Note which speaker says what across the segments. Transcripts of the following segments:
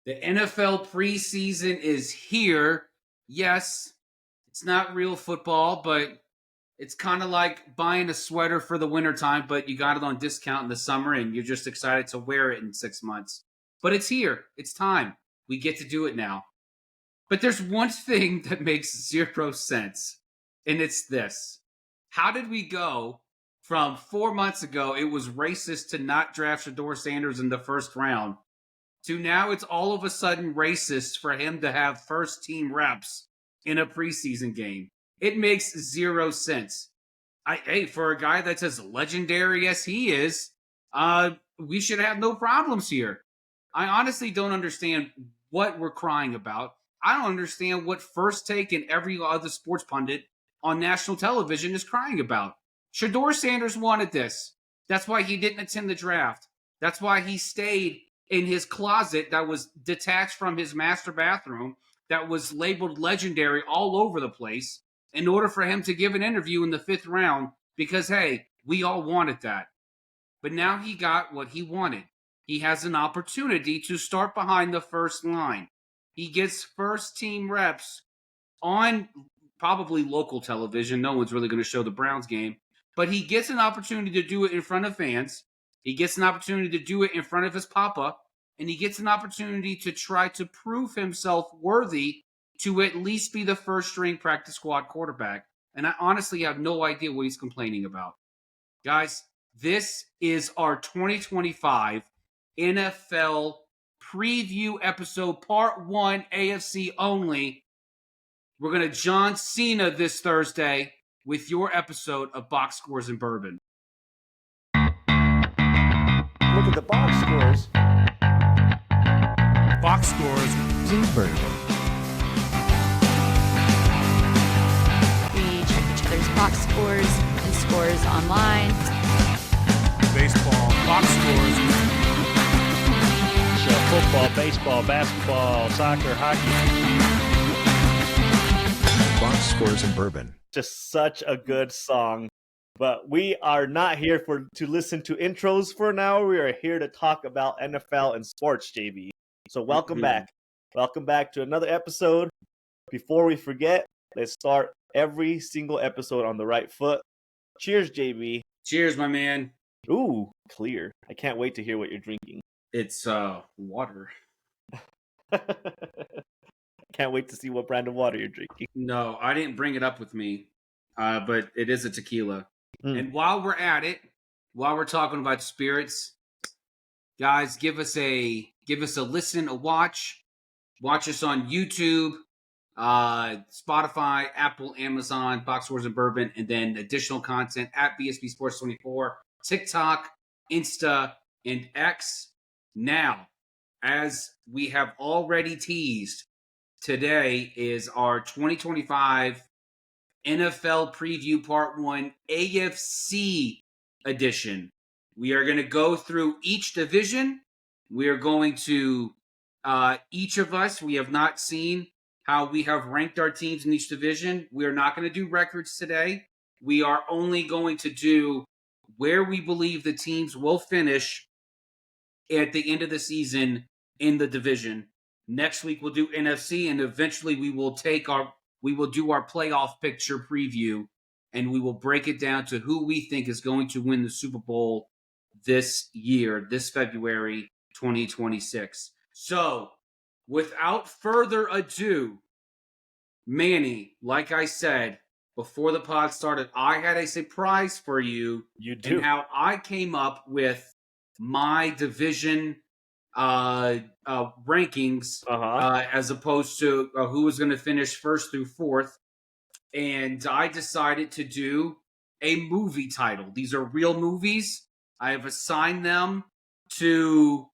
Speaker 1: The NFL preseason is here. Yes, it's not real football, but it's kind of like buying a sweater for the wintertime, but you got it on discount in the summer and you're just excited to wear it in 6 months. But it's here. It's time. We get to do it now. But there's one thing that makes zero sense, and it's this. How did we go from 4 months ago, it was racist to not draft Shedeur Sanders in the first round, to now it's all of a sudden racist for him to have first team reps in a preseason game? It makes zero sense. Hey, for a guy that's as legendary as he is, we should have no problems here. I honestly don't understand what we're crying about. I don't understand what First Take and every other sports pundit on national television is crying about. Shedeur Sanders wanted this. That's why he didn't attend the draft. That's why he stayed in his closet that was detached from his master bathroom, that was labeled legendary all over the place, in order for him to give an interview in the 5th round, because, hey, we all wanted that. But now he got what he wanted. He has an opportunity to start behind the first line. He gets first team reps on probably local television. No one's really going to show the Browns game. But he gets an opportunity to do it in front of fans. He gets an opportunity to do it in front of his papa. And he gets an opportunity to try to prove himself worthy to at least be the first string practice squad quarterback. And I honestly have no idea what he's complaining about. Guys, this is our 2025 NFL preview episode, part 1, AFC only. We're going to John Cena this Thursday with your episode of Box Scores and Bourbon.
Speaker 2: Look at the box scores.
Speaker 3: Box Scores and Bourbon.
Speaker 4: We check each other's box scores and scores online.
Speaker 3: Baseball, box scores.
Speaker 5: So football, baseball, basketball, soccer, hockey.
Speaker 6: Box Scores and Bourbon.
Speaker 2: Just such a good song. But we are not here to listen to intros for an hour. We are here to talk about NFL and sports, JB. So welcome back. Welcome back to another episode. Before we forget, let's start every single episode on the right foot. Cheers, JB.
Speaker 1: Cheers, my man.
Speaker 2: Ooh, clear. I can't wait to hear what you're drinking.
Speaker 1: It's water.
Speaker 2: Can't wait to see what brand of water you're drinking.
Speaker 1: No, I didn't bring it up with me, but it is a tequila. And while we're at it, while we're talking about spirits, guys, give us a listen, a watch. Watch us on YouTube, Spotify, Apple, Amazon, Box Scores and Bourbon, and then additional content at BSB Sports 24, TikTok, Insta, and X. Now, as we have already teased, today is our 2025 NFL Preview Part 1 AFC edition. We are going to go through each division. We are going to, each of us, we have not seen how we have ranked our teams in each division. We are not going to do records today. We are only going to do where we believe the teams will finish at the end of the season in the division. Next week we'll do NFC, and eventually we will do our playoff picture preview, and we will break it down to who we think is going to win the Super Bowl this year, this February 2026. So, without further ado, Manny, like I said before the pod started, I had a surprise for you.
Speaker 2: You do.
Speaker 1: And how I came up with my division rankings as opposed to who was going to finish first through fourth. And I decided to do a movie title. These are real movies. I have assigned them to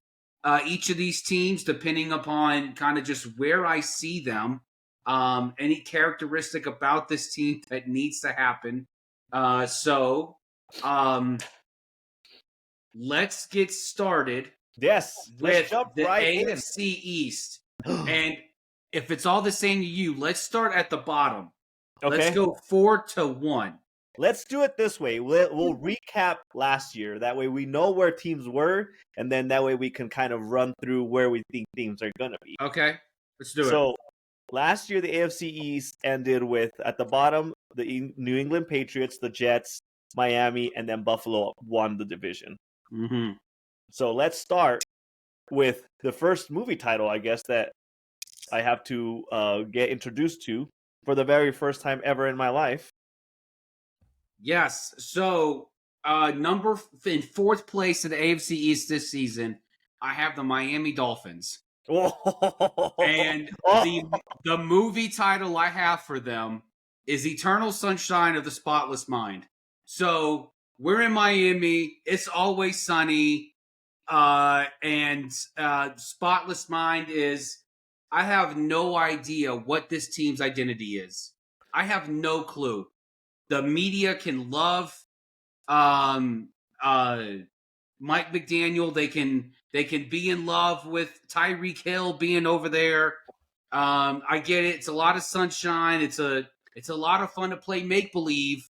Speaker 1: each of these teams depending upon kind of just where I see them. Any characteristic about this team that needs to happen. So let's get started.
Speaker 2: Yes,
Speaker 1: With
Speaker 2: jump
Speaker 1: the
Speaker 2: right
Speaker 1: AFC East. And if it's all the same to you, let's start at the bottom.
Speaker 2: Okay.
Speaker 1: Let's go 4-1.
Speaker 2: let's do it this way. We'll recap last year. That way we know where teams were, and then that way we can kind of run through where we think teams are going to be.
Speaker 1: Okay, let's do it.
Speaker 2: So last year, the AFC East ended with, at the bottom, the New England Patriots, the Jets, Miami, and then Buffalo won the division.
Speaker 1: Mm-hmm.
Speaker 2: So let's start with the first movie title, I guess, that I have to get introduced to for the very first time ever in my life.
Speaker 1: Yes. So, in fourth place in the AFC East this season, I have the Miami Dolphins. And the movie title I have for them is Eternal Sunshine of the Spotless Mind. So we're in Miami. It's always sunny. And Spotless Mind is, I have no idea what this team's identity is. I have no clue. The media can love Mike McDaniel. They can be in love with Tyreek Hill being over there. I get it. It's a lot of sunshine. It's a lot of fun to play make believe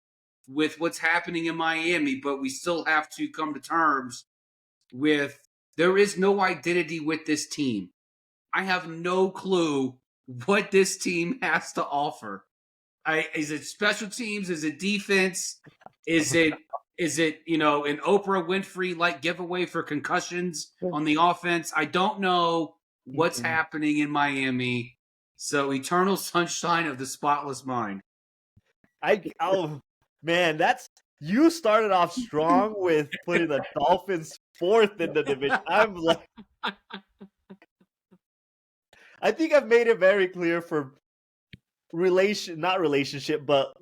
Speaker 1: with what's happening in Miami, but we still have to come to terms with there is no identity with this team. I have no clue what this team has to offer. Is it special teams? Is it defense? Is it an Oprah Winfrey like giveaway for concussions on the offense? I don't know what's happening in Miami. So Eternal Sunshine of the Spotless Mind.
Speaker 2: Oh man, you started off strong with putting the Dolphins fourth in the division. I'm like, I think I've made it very clear for not relationship, but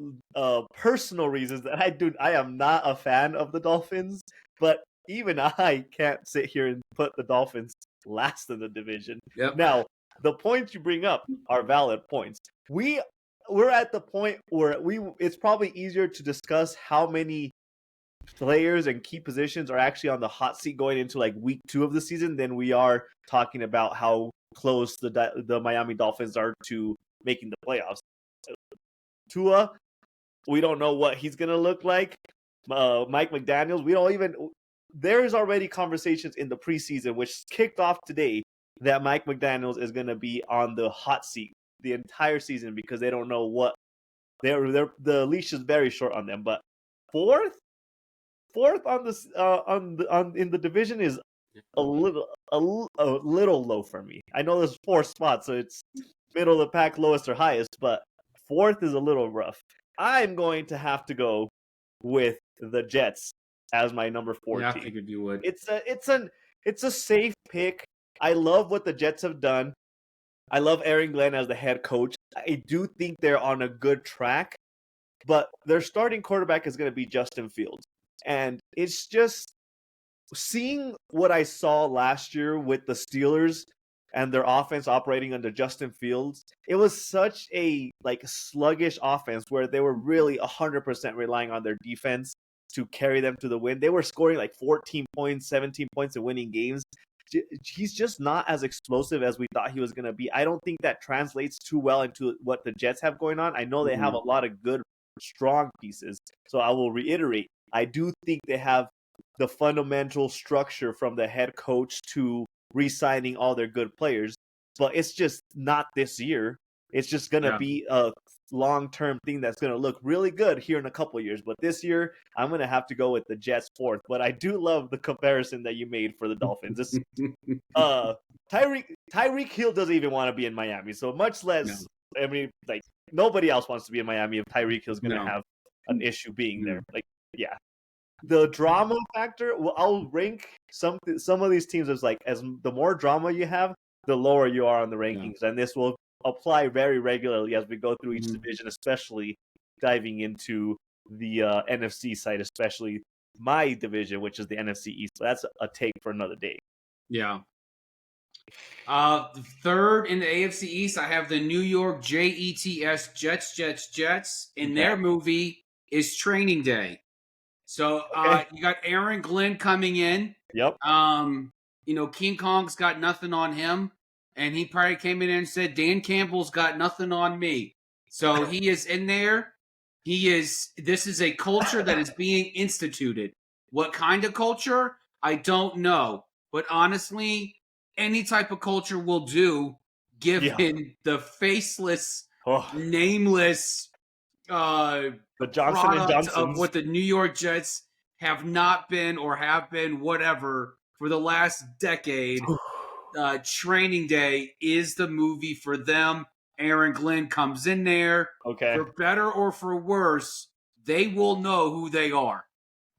Speaker 2: personal reasons that I am not a fan of the Dolphins. But even I can't sit here and put the Dolphins last in the division.
Speaker 1: Yep.
Speaker 2: Now, the points you bring up are valid points. We're at the point where it's probably easier to discuss how many players and key positions are actually on the hot seat going into like week 2 of the season than we are talking about how close the Miami Dolphins are to making the playoffs. Tua, we don't know what he's going to look like. Mike McDaniels, there's already conversations in the preseason, which kicked off today, that Mike McDaniels is going to be on the hot seat the entire season because they don't know what the leash is very short on them. But fourth on this in the division is a little low for me. I know there's 4 spots, so it's middle of the pack, lowest or highest, but fourth is a little rough. I'm going to have to go with the Jets as my number 4
Speaker 1: Yeah,
Speaker 2: team.
Speaker 1: I figured you would.
Speaker 2: It's a safe pick. I love what the Jets have done. I love Aaron Glenn as the head coach. I do think they're on a good track, but their starting quarterback is going to be Justin Fields. And it's just seeing what I saw last year with the Steelers and their offense operating under Justin Fields. It was such a sluggish offense where they were really 100% relying on their defense to carry them to the win. They were scoring 14 points, 17 points and winning games. He's just not as explosive as we thought he was going to be. I don't think that translates too well into what the Jets have going on. I know they have a lot of good, strong pieces. So I will reiterate, I do think they have the fundamental structure from the head coach to re-signing all their good players. But it's just not this year. It's just going to be a long-term thing that's going to look really good here in a couple of years. But this year, I'm going to have to go with the Jets fourth. But I do love the comparison that you made for the Dolphins. Tyreek Hill doesn't even want to be in Miami. So much less, nobody else wants to be in Miami if Tyreek Hill's going to have an issue being there. The drama factor, I'll rank some of these teams as the more drama you have, the lower you are on the rankings. And this will apply very regularly as we go through each division, especially diving into the NFC side, especially my division, which is the NFC East. So that's a take for another day.
Speaker 1: Yeah. Third in the AFC East, I have the New York Jets. And their movie is Training Day. So you got Aaron Glenn coming in.
Speaker 2: Yep.
Speaker 1: King Kong's got nothing on him. And he probably came in and said, Dan Campbell's got nothing on me. So he is in there. This is a culture that is being instituted. What kind of culture? I don't know. But honestly, any type of culture will do, given the faceless, nameless
Speaker 2: the Johnson and
Speaker 1: product of
Speaker 2: Johnsons.
Speaker 1: what the New York Jets have not been or have been, whatever, for the last decade. Training Day is the movie for them. Aaron Glenn comes in there.
Speaker 2: Okay.
Speaker 1: For better or for worse, they will know who they are.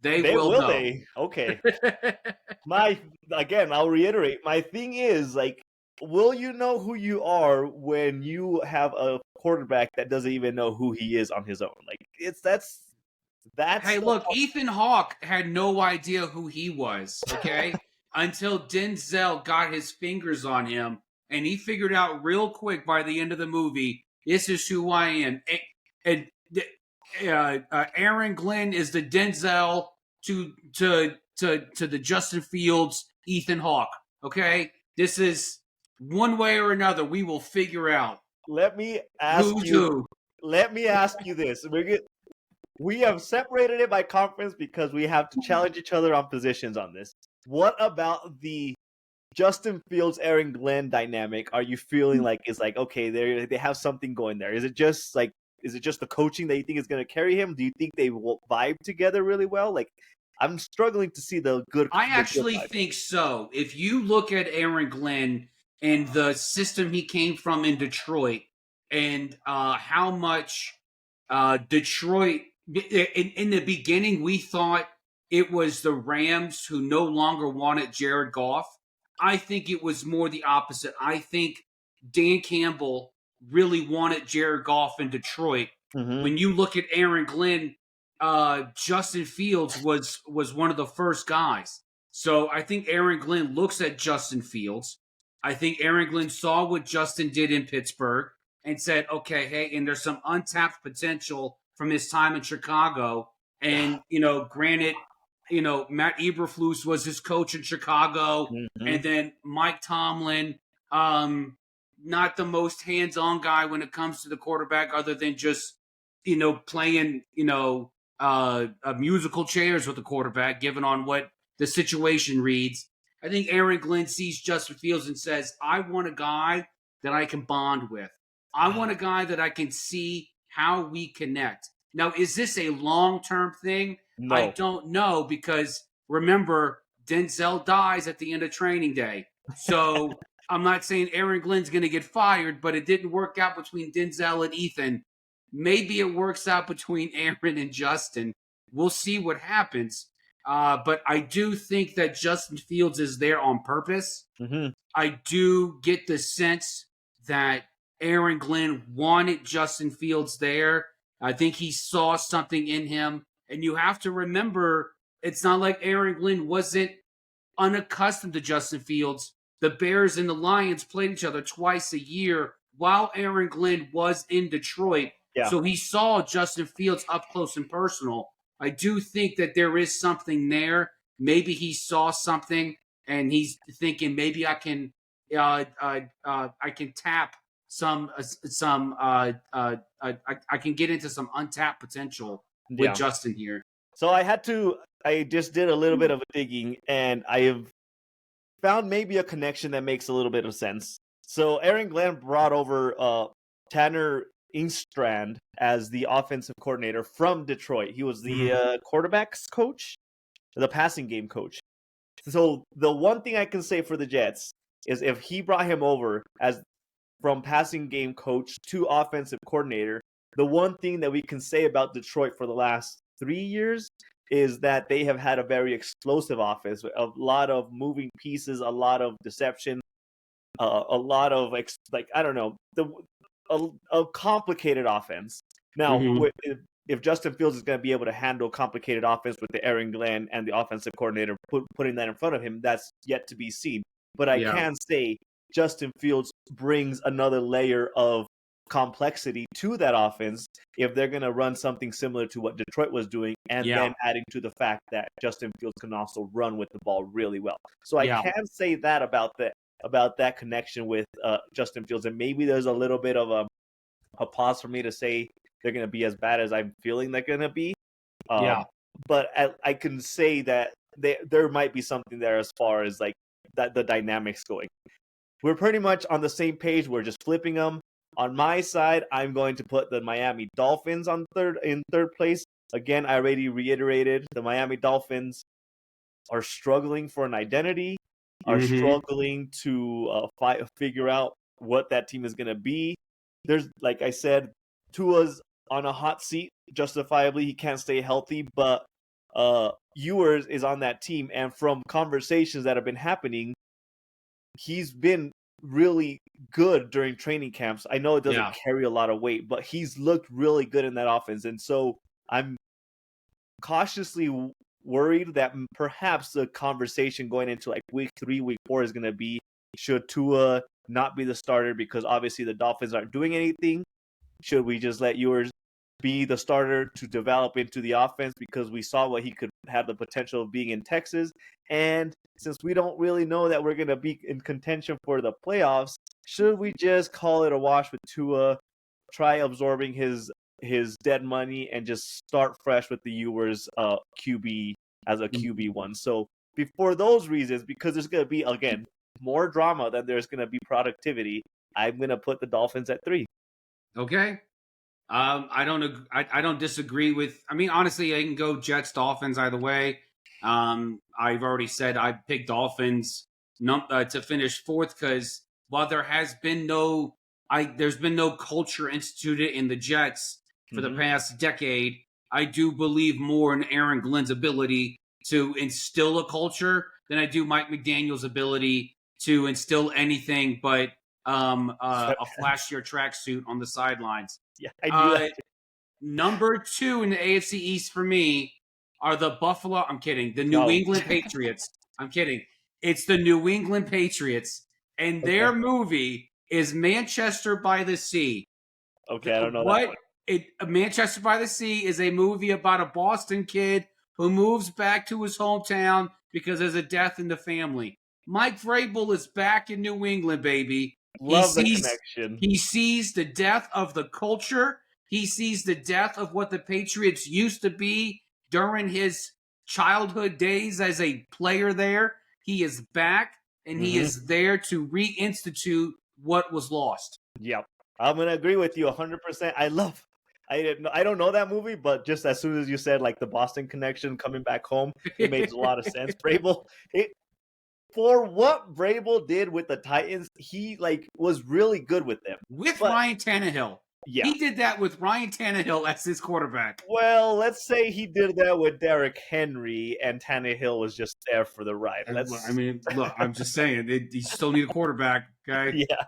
Speaker 1: They will know.
Speaker 2: They? Okay. I'll reiterate. My thing is, like, will you know who you are when you have a quarterback that doesn't even know who he is on his own? Like, that's.
Speaker 1: Hey, look, Ethan Hawke had no idea who he was, okay? Until Denzel got his fingers on him, and he figured out real quick by the end of the movie, this is who I am. And Aaron Glenn is the Denzel to the Justin Fields, Ethan Hawke, okay? This is one way or another, we will figure out.
Speaker 2: Let me ask
Speaker 1: who's
Speaker 2: you.
Speaker 1: Who.
Speaker 2: Let me ask you this. We have separated it by conference because we have to challenge each other on positions on this. What about the Justin Fields, Aaron Glenn dynamic? Are you feeling like it's like, okay, they have something going there? Is it just the coaching that you think is going to carry him? Do you think they will vibe together really well? Like, I'm struggling to see the good.
Speaker 1: I actually think so. If you look at Aaron Glenn and the system he came from in Detroit, and how much Detroit in the beginning, we thought it was the Rams who no longer wanted Jared Goff. I think it was more the opposite. I think Dan Campbell really wanted Jared Goff in Detroit.
Speaker 2: Mm-hmm.
Speaker 1: When you look at Aaron Glenn, Justin Fields was one of the first guys. So I think Aaron Glenn looks at Justin Fields. I think Aaron Glenn saw what Justin did in Pittsburgh and said, okay, hey, and there's some untapped potential from his time in Chicago. And, granted, Matt Eberflus was his coach in Chicago.
Speaker 2: Mm-hmm.
Speaker 1: And then Mike Tomlin, not the most hands-on guy when it comes to the quarterback, other than just, playing, musical chairs with the quarterback, given on what the situation reads. I think Aaron Glenn sees Justin Fields and says, I want a guy that I can bond with. I want a guy that I can see how we connect. Now, is this a long-term thing?
Speaker 2: No.
Speaker 1: I don't know, because remember, Denzel dies at the end of training day. So I'm not saying Aaron Glenn's going to get fired, but it didn't work out between Denzel and Ethan. Maybe it works out between Aaron and Justin. We'll see what happens. But I do think that Justin Fields is there on purpose.
Speaker 2: Mm-hmm.
Speaker 1: I do get the sense that Aaron Glenn wanted Justin Fields there. I think he saw something in him. And you have to remember, it's not like Aaron Glenn wasn't unaccustomed to Justin Fields. The Bears and the Lions played each other twice a year while Aaron Glenn was in Detroit.
Speaker 2: Yeah.
Speaker 1: So he saw Justin Fields up close and personal. I do think that there is something there. Maybe he saw something and he's thinking, maybe I can tap I can get into some untapped potential with Justin here.
Speaker 2: So I just did a little bit of digging, and I have found maybe a connection that makes a little bit of sense. So Aaron Glenn brought over Tanner Engstrand as the offensive coordinator from Detroit. He was the quarterbacks coach, the passing game coach. So the one thing I can say for the Jets is if he brought him over as from passing game coach to offensive coordinator, the one thing that we can say about Detroit for the last 3 years is that they have had a very explosive offense, a lot of moving pieces, a lot of deception, a lot of a complicated offense. Now, if Justin Fields is going to be able to handle complicated offense with the Aaron Glenn and the offensive coordinator putting that in front of him, that's yet to be seen. But I can say Justin Fields brings another layer of complexity to that offense if they're going to run something similar to what Detroit was doing, and then adding to the fact that Justin Fields can also run with the ball really well. So I can say that about that connection with Justin Fields, and maybe there's a little bit of a pause for me to say they're going to be as bad as I'm feeling they're going to be.
Speaker 1: Yeah.
Speaker 2: But I can say that there might be something there as far as like that the dynamics going. We're pretty much on the same page. We're just flipping them. On my side, I'm going to put the Miami Dolphins in third place. Again, I already reiterated the Miami Dolphins are struggling for an identity, are struggling to figure out what that team is going to be. There's, like I said, Tua's on a hot seat, justifiably. He can't stay healthy, but Ewers is on that team. And from conversations that have been happening, he's been really good during training camps. I know it doesn't carry a lot of weight, but he's looked really good in that offense. And so I'm cautiously worried that perhaps the conversation going into like week 3, week 4 is going to be, should Tua not be the starter because obviously the Dolphins aren't doing anything? Should we just let Ewers be the starter to develop into the offense because we saw what he could have the potential of being in Texas? And since we don't really know that we're going to be in contention for the playoffs, should we just call it a wash with Tua, try absorbing his dead money, and just start fresh with the Ewers QB as a QB1? So before those reasons, because there's going to be, again, more drama than there's going to be productivity, I'm going to put the Dolphins at 3.
Speaker 1: Okay. I don't disagree with. I mean, honestly, I can go Jets, Dolphins either way. I've already said I picked Dolphins to finish 4th because while there has been there's been no culture instituted in the Jets for the past decade. I do believe more in Aaron Glenn's ability to instill a culture than I do Mike McDaniel's ability to instill anything but a flashier tracksuit on the sidelines.
Speaker 2: Yeah, I knew that.
Speaker 1: Number 2 in the AFC East for me are the the New England Patriots. I'm kidding. It's the New England Patriots, and their movie is Manchester by the Sea.
Speaker 2: Okay, I don't know that one.
Speaker 1: Manchester by the Sea is a movie about a Boston kid who moves back to his hometown because there's a death in the family. Mike Vrabel is back in New England, baby.
Speaker 2: Love the connection.
Speaker 1: He sees the death of the culture. He sees the death of what the Patriots used to be during his childhood days as a player there. He is back, and he is there to reinstitute what was lost.
Speaker 2: Yep. I'm going to agree with you 100%. I don't know that movie, but just as soon as you said like the Boston connection coming back home, it makes a lot of sense. For what Vrabel did with the Titans, he was really good with them.
Speaker 1: Ryan Tannehill.
Speaker 2: Yeah.
Speaker 1: He did that with Ryan Tannehill as his quarterback.
Speaker 2: Well, let's say he did that with Derrick Henry and Tannehill was just there for the ride.
Speaker 1: Look, I'm just saying, you still need a quarterback, okay?
Speaker 2: Yeah.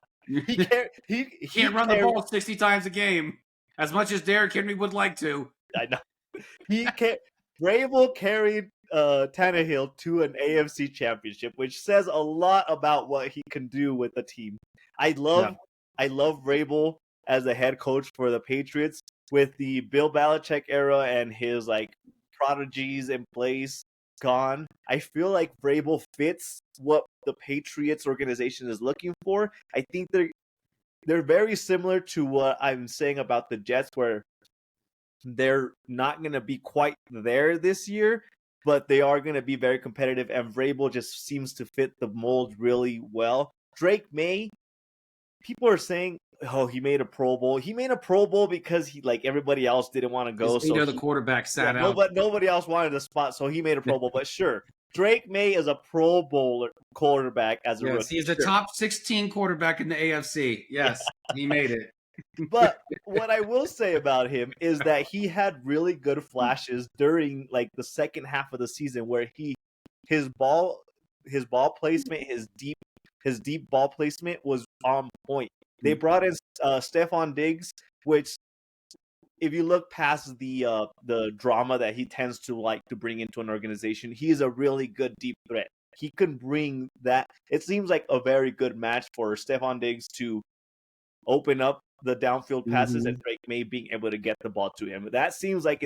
Speaker 2: He
Speaker 1: can't run the ball 60 times a game, as much as Derrick Henry would like to.
Speaker 2: I know. Vrabel carried Tannehill to an AFC championship, which says a lot about what he can do with the team. I love Vrabel as a head coach for the Patriots with the Bill Belichick era and his prodigies in place gone. I feel like Vrabel fits what the Patriots organization is looking for. I think they're very similar to what I'm saying about the Jets, where they're not going to be quite there this year, but they are going to be very competitive, and Vrabel just seems to fit the mold really well. Drake May, people are saying, oh, he made a Pro Bowl. He made a Pro Bowl because he, like everybody else, didn't want to go.
Speaker 1: So the quarterback sat out.
Speaker 2: Nobody else wanted the spot, so he made a Pro Bowl. But sure, Drake May is a Pro Bowler quarterback as a rookie.
Speaker 1: He is the top 16 quarterback in the AFC. Yes, he made it.
Speaker 2: But what I will say about him is that he had really good flashes during the second half of the season where his ball placement, his deep ball placement was on point. They brought in Stephon Diggs, which, if you look past the drama that he tends to bring into an organization, he is a really good deep threat. He can bring that. It seems like a very good match for Stephon Diggs to open up the downfield passes and Drake May being able to get the ball to him. That seems like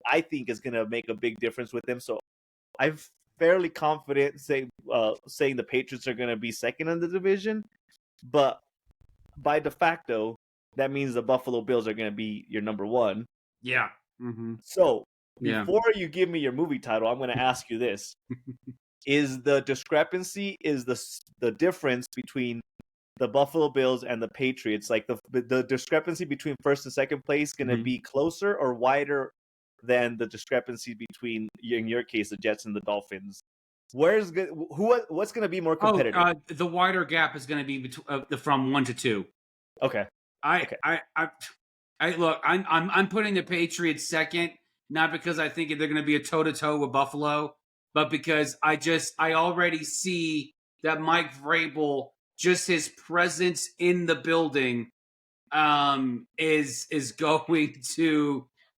Speaker 2: I think it's gonna make a big difference with him. So I'm fairly confident saying the Patriots are gonna be second in the division, but by de facto, that means the Buffalo Bills are going to be your number one.
Speaker 1: Yeah. Mm-hmm.
Speaker 2: So
Speaker 1: Yeah.
Speaker 2: before you give me your movie title, I'm going to ask you this. Is the discrepancy, is the difference between the Buffalo Bills and the Patriots, like the discrepancy between first and second place, going to be closer or wider than the discrepancy between, in your case, the Jets and the Dolphins? What's going to be more competitive?
Speaker 1: The wider gap is going to be from 1 to 2.
Speaker 2: Okay.
Speaker 1: I look. I'm putting the Patriots second, not because I think they're going to be a toe to toe with Buffalo, but because I already see that Mike Vrabel, just his presence in the building, is going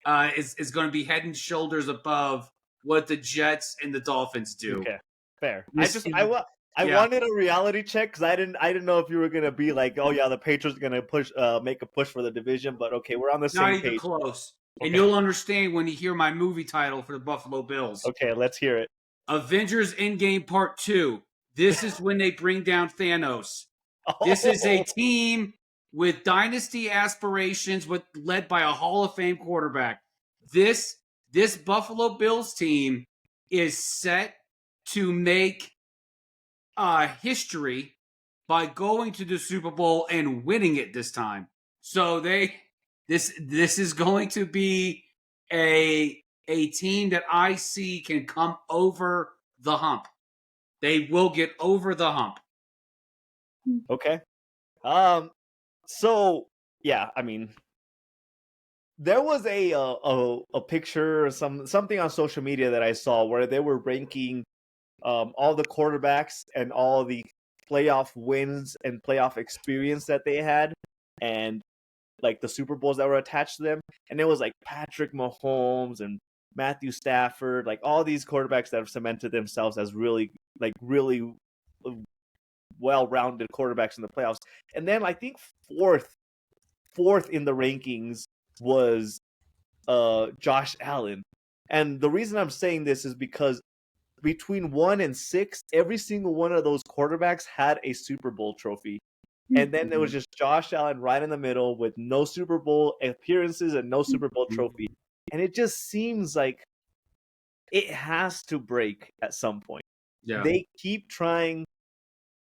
Speaker 1: to be head and shoulders above what the Jets and the Dolphins do.
Speaker 2: Okay, fair. I wanted a reality check because I didn't know if you were gonna be like, oh yeah, the Patriots are gonna make a push for the division, but okay, we're on the same page.
Speaker 1: Not even close.
Speaker 2: Okay.
Speaker 1: And you'll understand when you hear my movie title for the Buffalo Bills.
Speaker 2: Okay, let's hear it.
Speaker 1: Avengers Endgame Part 2. This is when they bring down Thanos. This is a team with dynasty aspirations, led by a Hall of Fame quarterback. This Buffalo Bills team is set to make history by going to the Super Bowl and winning it this time. So this is going to be a team that I see can come over the hump. They will get over the hump.
Speaker 2: Okay. So yeah, I mean, there was a picture or something on social media that I saw where they were ranking all the quarterbacks and all the playoff wins and playoff experience that they had, and like the Super Bowls that were attached to them. And it was like Patrick Mahomes and Matthew Stafford, like all these quarterbacks that have cemented themselves as really well-rounded quarterbacks in the playoffs. And then I think fourth in the rankings was Josh Allen. And the reason I'm saying this is because between 1 and 6, every single one of those quarterbacks had a Super Bowl trophy. And then there was just Josh Allen right in the middle with no Super Bowl appearances and no Super Bowl trophy. And it just seems like it has to break at some point.
Speaker 1: Yeah.
Speaker 2: They keep trying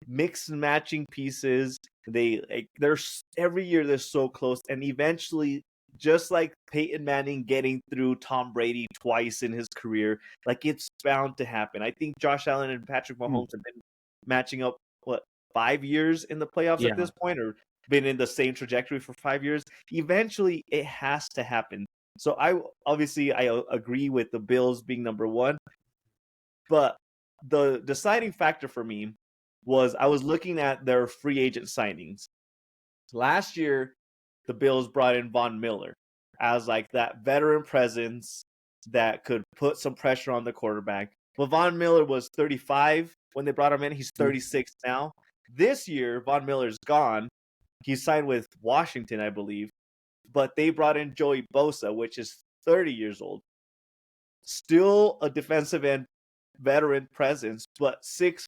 Speaker 2: mix and matching pieces. They're every year they're so close, and eventually, just like Peyton Manning getting through Tom Brady twice in his career, like it's bound to happen. I think Josh Allen and Patrick Mahomes have been matching up 5 years in the playoffs at this point, or been in the same trajectory for 5 years. Eventually, it has to happen. So I agree with the Bills being number one, but the deciding factor for me was I was looking at their free agent signings. Last year, the Bills brought in Von Miller as like that veteran presence that could put some pressure on the quarterback. But Von Miller was 35 when they brought him in. He's 36 now. This year, Von Miller's gone. He signed with Washington, I believe. But they brought in Joey Bosa, which is 30 years old. Still a defensive end veteran presence, but 6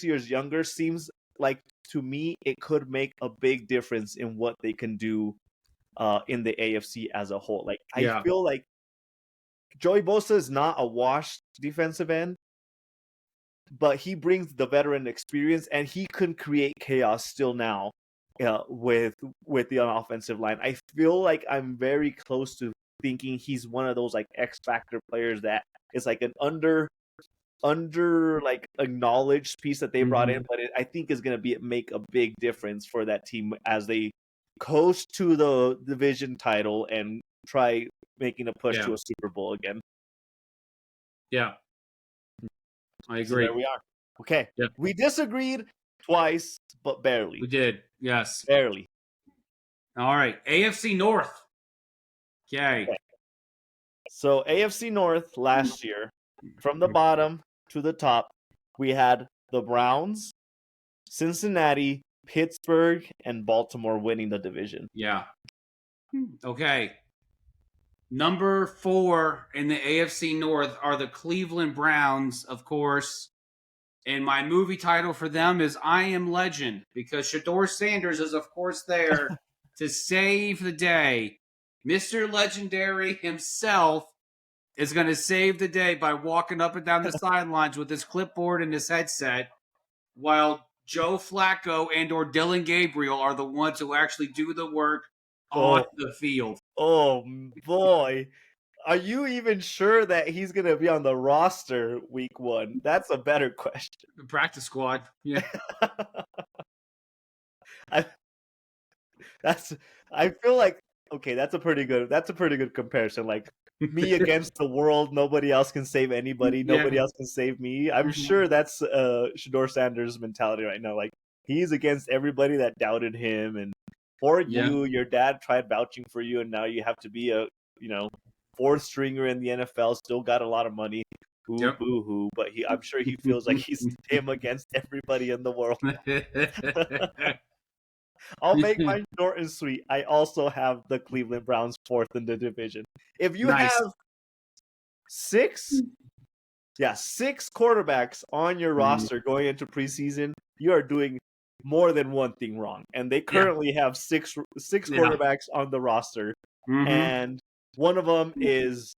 Speaker 2: years younger seems like, to me, it could make a big difference in what they can do in the AFC as a whole. Like, I feel like Joey Bosa is not a washed defensive end, but he brings the veteran experience, and he can create chaos still now with the offensive line. I feel like I'm very close to thinking he's one of those like X factor players that is like an under like acknowledged piece that they brought in, but I think is going to make a big difference for that team as they coast to the division title and try making a push to a Super Bowl again.
Speaker 1: Yeah, I agree.
Speaker 2: So there we are. Okay, we disagreed twice, but barely.
Speaker 1: We did, yes,
Speaker 2: barely.
Speaker 1: All right, AFC North. Okay.
Speaker 2: So AFC North last year, from the bottom to the top, we had the Browns, Cincinnati, Pittsburgh, and Baltimore winning the division.
Speaker 1: Yeah. Okay. Number 4 in the AFC North are the Cleveland Browns, of course. And my movie title for them is I Am Legend, because Shador Sanders is, of course, there to save the day. Mr. Legendary himself is going to save the day by walking up and down the sidelines with his clipboard and his headset, while Joe Flacco and or Dylan Gabriel are the ones who actually do the work on the field.
Speaker 2: Oh, boy. Are you even sure that he's going to be on the roster week 1? That's a better question.
Speaker 1: The practice squad. Yeah.
Speaker 2: I feel like, okay, that's a pretty good comparison. Like, me against the world, nobody else can save anybody, nobody else can save me. I'm sure that's Shador Sanders' mentality right now. Like, he's against everybody that doubted him, and you, your dad tried vouching for you, and now you have to be a, fourth stringer in the NFL, still got a lot of money. Boo-hoo. But I'm sure he feels like he's him against everybody in the world. I'll make mine short and sweet. I also have the Cleveland Browns 4th in the division. If you have six quarterbacks on your roster going into preseason, you are doing more than one thing wrong. And they currently have six quarterbacks on the roster. And one of them is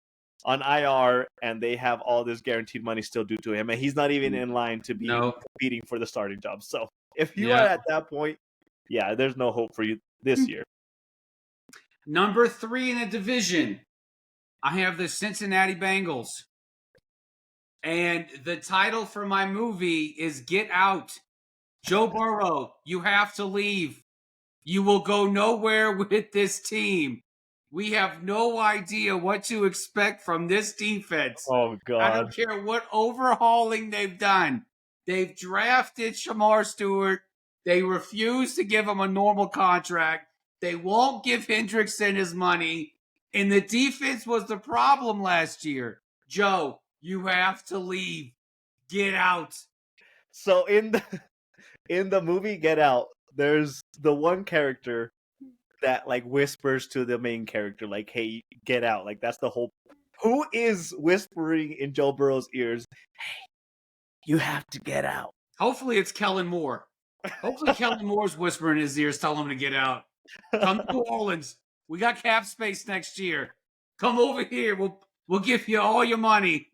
Speaker 2: on IR, and they have all this guaranteed money still due to him. And he's not even in line to be competing for the starting job. So if you are at that point, there's no hope for you this year.
Speaker 1: Number 3 in the division, I have the Cincinnati Bengals. And the title for my movie is Get Out. Joe Burrow, you have to leave. You will go nowhere with this team. We have no idea what to expect from this defense.
Speaker 2: Oh, God.
Speaker 1: I don't care what overhauling they've done. They've drafted Shamar Stewart. They refuse to give him a normal contract. They won't give Hendrickson his money. And the defense was the problem last year. Joe, you have to leave. Get out.
Speaker 2: So in the movie Get Out, there's the one character that like whispers to the main character, like, hey, get out. Like, that's the whole. Who is whispering in Joe Burrow's ears, hey, you have to get out?
Speaker 1: Hopefully it's Kellen Moore. Hopefully Kellen Moore's whispering in his ears, telling him to get out. Come to New Orleans. We got cap space next year. Come over here. We'll give you all your money.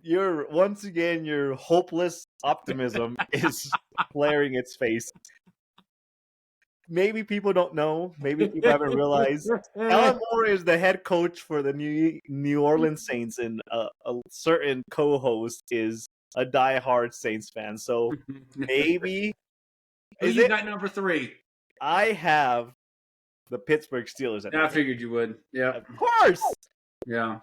Speaker 2: You're once again, your hopeless optimism is flaring its face. Maybe people don't know. Maybe people haven't realized. Kellen Moore is the head coach for the New Orleans Saints, and a certain co-host is a diehard Saints fan. So maybe.
Speaker 1: Who you got number 3?
Speaker 2: I have the Pittsburgh Steelers.
Speaker 1: I figured you would. Yeah,
Speaker 2: of course.
Speaker 1: Yeah.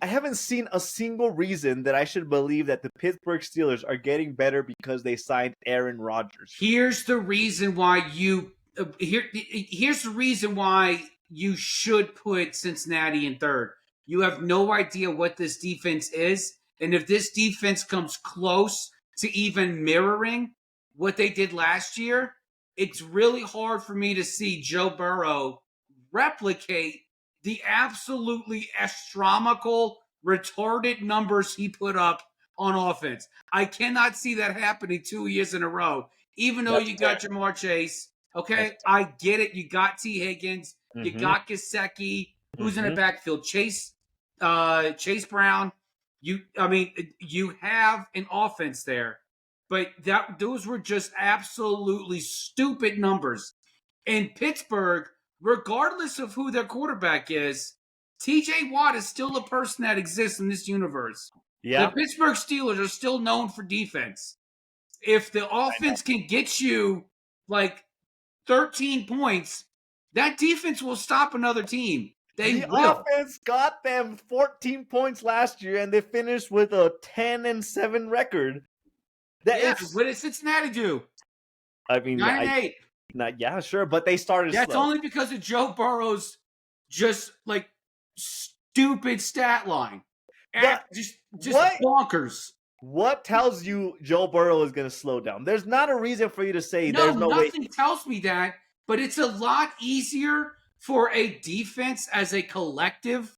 Speaker 2: I haven't seen a single reason that I should believe that the Pittsburgh Steelers are getting better because they signed Aaron Rodgers.
Speaker 1: Here's the reason why here's the reason why you should put Cincinnati in 3rd. You have no idea what this defense is, and if this defense comes close to even mirroring what they did last year, it's really hard for me to see Joe Burrow replicate the absolutely astronomical, retarded numbers he put up on offense. I cannot see that happening 2 years in a row, even though you got Jamar Chase. Okay, I get it. You got T. Higgins. You got Gesicki. Who's in the backfield? Chase Brown. You have an offense there. But those were just absolutely stupid numbers. In Pittsburgh, regardless of who their quarterback is, TJ Watt is still a person that exists in this universe. Yeah. The Pittsburgh Steelers are still known for defense. If the offense can get you like 13 points, that defense will stop another team. The
Speaker 2: offense got them 14 points last year, and they finished with a 10-7 record.
Speaker 1: What did Cincinnati do?
Speaker 2: I mean,
Speaker 1: 9-8.
Speaker 2: Yeah, sure, but they started
Speaker 1: That's
Speaker 2: slow.
Speaker 1: only because of Joe Burrow's just like stupid stat line. Just bonkers.
Speaker 2: What tells you Joe Burrow is going to slow down? There's not a reason for you to say there's no way.
Speaker 1: Nothing tells me that, but it's a lot easier for a defense as a collective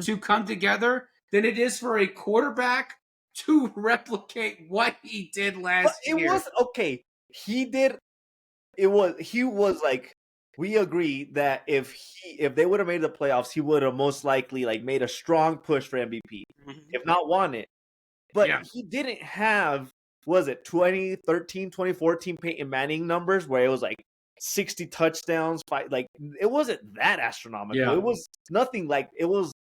Speaker 1: to come together than it is for a quarterback to replicate what he did last year.
Speaker 2: It was okay. He did he was like, we agree that if they would have made the playoffs, he would have most likely like made a strong push for MVP, if not won it. But
Speaker 1: Yeah.
Speaker 2: he didn't have, was it 2013, 2014 Peyton Manning numbers where it was like 60 touchdowns, like it wasn't that astronomical.
Speaker 1: Yeah.
Speaker 2: It was nothing like, it was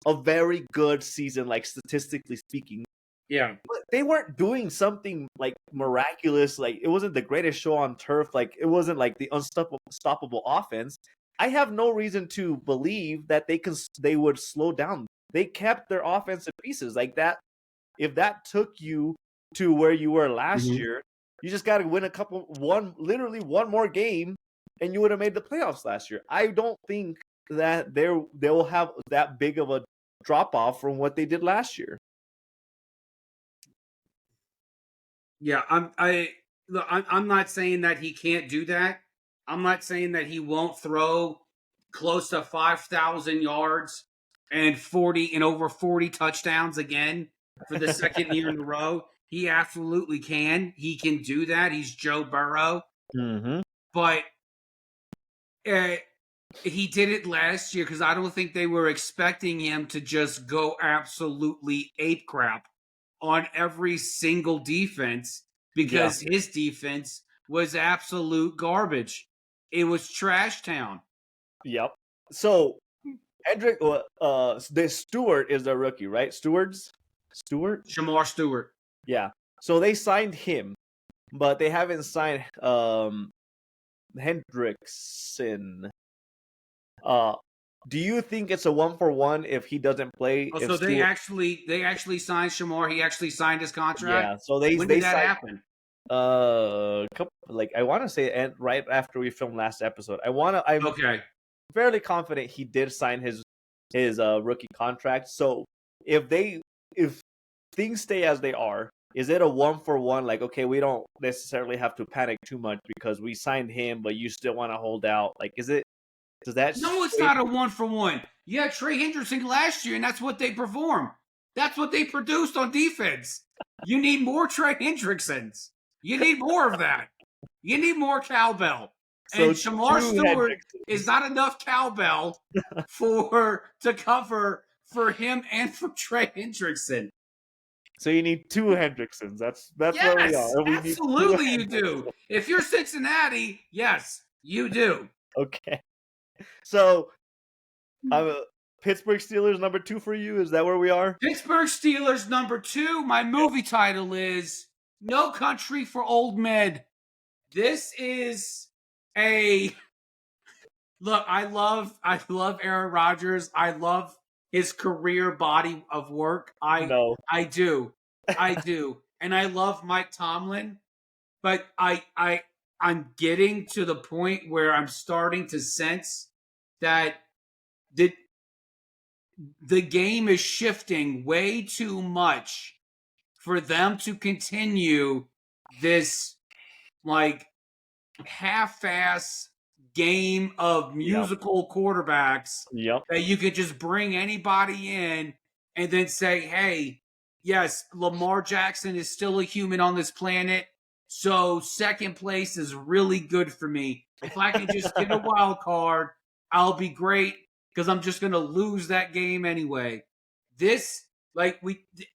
Speaker 2: a very good season, like statistically speaking.
Speaker 1: Yeah.
Speaker 2: But they weren't doing something like miraculous. Like it wasn't the greatest show on turf. Like it wasn't like the unstoppable offense. I have no reason to believe that they would slow down. They kept their offensive pieces like that. If that took you to where you were last year, you just got to win literally one more game, and you would have made the playoffs last year. I don't think that they will have that big of a drop off from what they did last year.
Speaker 1: Yeah, I'm not saying that he can't do that. I'm not saying that he won't throw close to 5,000 yards and over 40 touchdowns again for the second year in a row. He absolutely can. He can do that. He's Joe Burrow.
Speaker 2: Mm-hmm.
Speaker 1: But he did it last year because I don't think they were expecting him to just go absolutely ape crap on every single defense because his defense was absolute garbage. It was trash town.
Speaker 2: Yep. So Hendrick, the Stewart is the rookie, right? Stewart.
Speaker 1: Shamar Stewart.
Speaker 2: Yeah. So they signed him, but they haven't signed Hendrickson. Do you think it's a 1-for-1 if he doesn't play?
Speaker 1: Oh, so they actually signed Shamar. He actually signed his contract.
Speaker 2: Yeah. So
Speaker 1: when did that happen?
Speaker 2: I want to say right after we filmed last episode. I'm
Speaker 1: okay.
Speaker 2: fairly confident he did sign his rookie contract. So if things stay as they are, is it a 1-for-1? Like, okay, we don't necessarily have to panic too much because we signed him, but you still want to hold out. Like, is it? Does that?
Speaker 1: No, it's not a 1-for-1. Yeah, Trey Hendrickson last year, and that's what they performed. That's what they produced on defense. You need more Trey Hendricksons. You need more of that. You need more cowbell. And Shamar Stewart is not enough cowbell to cover for him and for Trey Hendrickson.
Speaker 2: So you need 2 Hendricksons. That's
Speaker 1: yes,
Speaker 2: where we are.
Speaker 1: Absolutely you do. If you're Cincinnati, yes, you do.
Speaker 2: Okay. So Pittsburgh Steelers number 2 for you. Is that where we are?
Speaker 1: Pittsburgh Steelers number 2. My movie title is No Country for Old Men. This is look. I love Aaron Rodgers. I love his career body of work. I do, and I love Mike Tomlin. But I'm getting to the point where I'm starting to sense that the game is shifting way too much for them to continue this like half-ass game of musical quarterbacks that you could just bring anybody in and then say, hey, yes, Lamar Jackson is still a human on this planet, so second place is really good for me. If I can just get a wild card, I'll be great because I'm just going to lose that game anyway. This, like,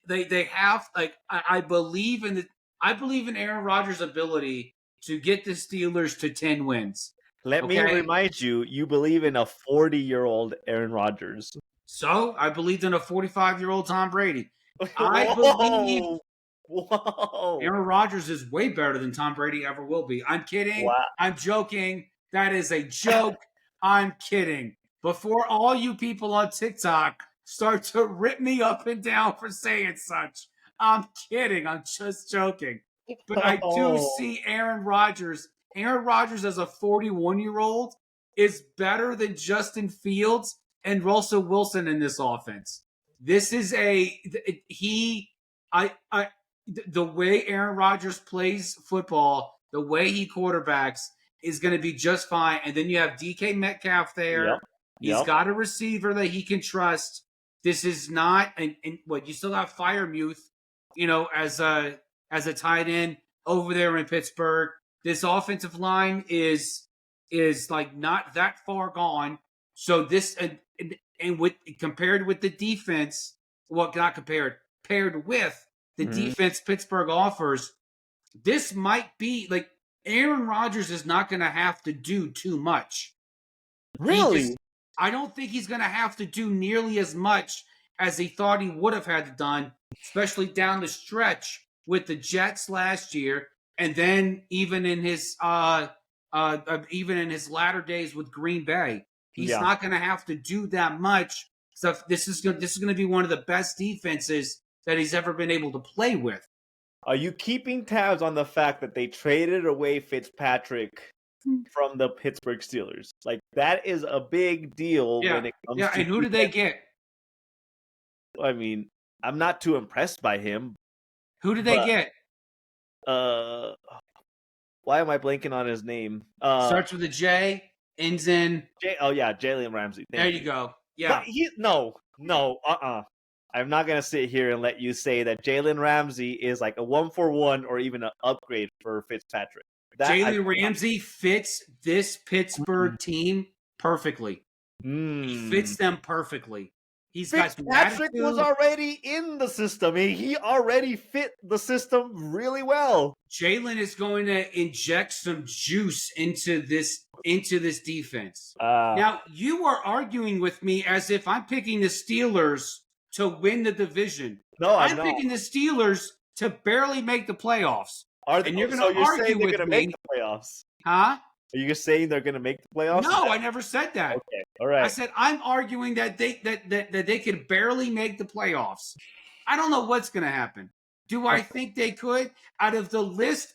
Speaker 1: they have, like, I believe in Aaron Rodgers' ability to get the Steelers to 10 wins.
Speaker 2: Let me remind you, you believe in a 40-year-old Aaron Rodgers.
Speaker 1: So I believed in a 45-year-old Tom Brady. I believe Aaron Rodgers is way better than Tom Brady ever will be. I'm kidding. Wow. I'm joking. That is a joke. I'm kidding. Before all you people on TikTok start to rip me up and down for saying such, I'm kidding. I'm just joking. But I do see Aaron Rodgers. Aaron Rodgers as a 41-year-old is better than Justin Fields and Russell Wilson in this offense. This is the way Aaron Rodgers plays football, the way he quarterbacks is going to be just fine. And then you have DK Metcalf there. Yep. He's got a receiver that he can trust. This is not, and what you still have Freiermuth, as a tight end over there in Pittsburgh. this offensive line is like not that far gone. So this and with compared with the defense, well, not compared, paired with the defense Pittsburgh offers, this might be like Aaron Rodgers is not going to have to do too much.
Speaker 2: Really?
Speaker 1: I don't think he's going to have to do nearly as much as he thought he would have had to done, especially down the stretch with the Jets last year, and then even in his latter days with Green Bay, he's not going to have to do that much. So this is going to be one of the best defenses that he's ever been able to play with.
Speaker 2: Are you keeping tabs on the fact that they traded away Fitzpatrick from the Pittsburgh Steelers? Like, that is a big deal when it comes to...
Speaker 1: Yeah, and who did they get?
Speaker 2: I mean, I'm not too impressed by him.
Speaker 1: Who did they get?
Speaker 2: Why am I blanking on his name?
Speaker 1: Starts with a J, ends in...
Speaker 2: Jalen Ramsey.
Speaker 1: There you go. Yeah.
Speaker 2: But I'm not going to sit here and let you say that Jalen Ramsey is like a 1-for-1 or even an upgrade for Fitzpatrick.
Speaker 1: Jalen Ramsey fits this Pittsburgh team perfectly. He fits them perfectly.
Speaker 2: Fitzpatrick was already in the system. He already fit the system really well.
Speaker 1: Jalen is going to inject some juice into this defense. Now, you are arguing with me as if I'm picking the Steelers to win the division.
Speaker 2: No,
Speaker 1: I'm picking the Steelers to barely make the playoffs.
Speaker 2: And you're going to argue with me. Make the playoffs?
Speaker 1: Huh?
Speaker 2: Are you saying they're going to make the playoffs?
Speaker 1: No, I never said that.
Speaker 2: Okay, all right.
Speaker 1: I said I'm arguing that they could barely make the playoffs. I don't know what's going to happen. Do I think they could? Out of the list,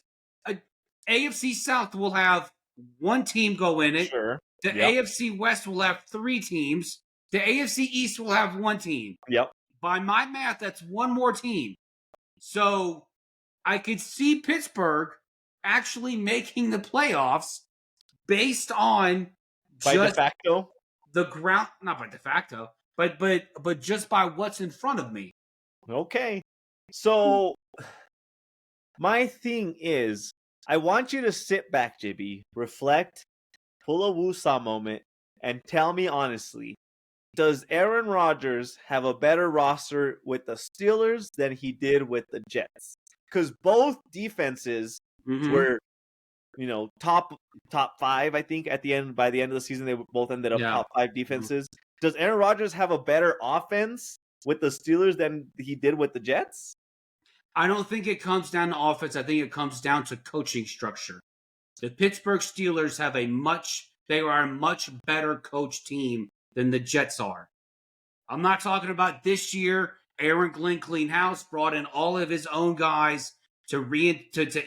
Speaker 1: AFC South will have one team go in it.
Speaker 2: Sure.
Speaker 1: The AFC West will have 3 teams. The AFC East will have 1 team.
Speaker 2: Yep.
Speaker 1: By my math, that's one more team. So I could see Pittsburgh actually making the playoffs based on
Speaker 2: de facto
Speaker 1: the ground, not by de facto, but just by what's in front of me.
Speaker 2: Okay. So my thing is, I want you to sit back, JB, reflect, pull a woosah moment, and tell me honestly, does Aaron Rodgers have a better roster with the Steelers than he did with the Jets? Because both defenses were, top 5, I think, by the end of the season. They both ended up top 5 defenses. Does Aaron Rodgers have a better offense with the Steelers than he did with the Jets?
Speaker 1: I don't think it comes down to offense. I think it comes down to coaching structure. The Pittsburgh Steelers they are a much better coach team than the Jets are. I'm not talking about this year. Aaron Glenn Cleanhouse brought in all of his own guys to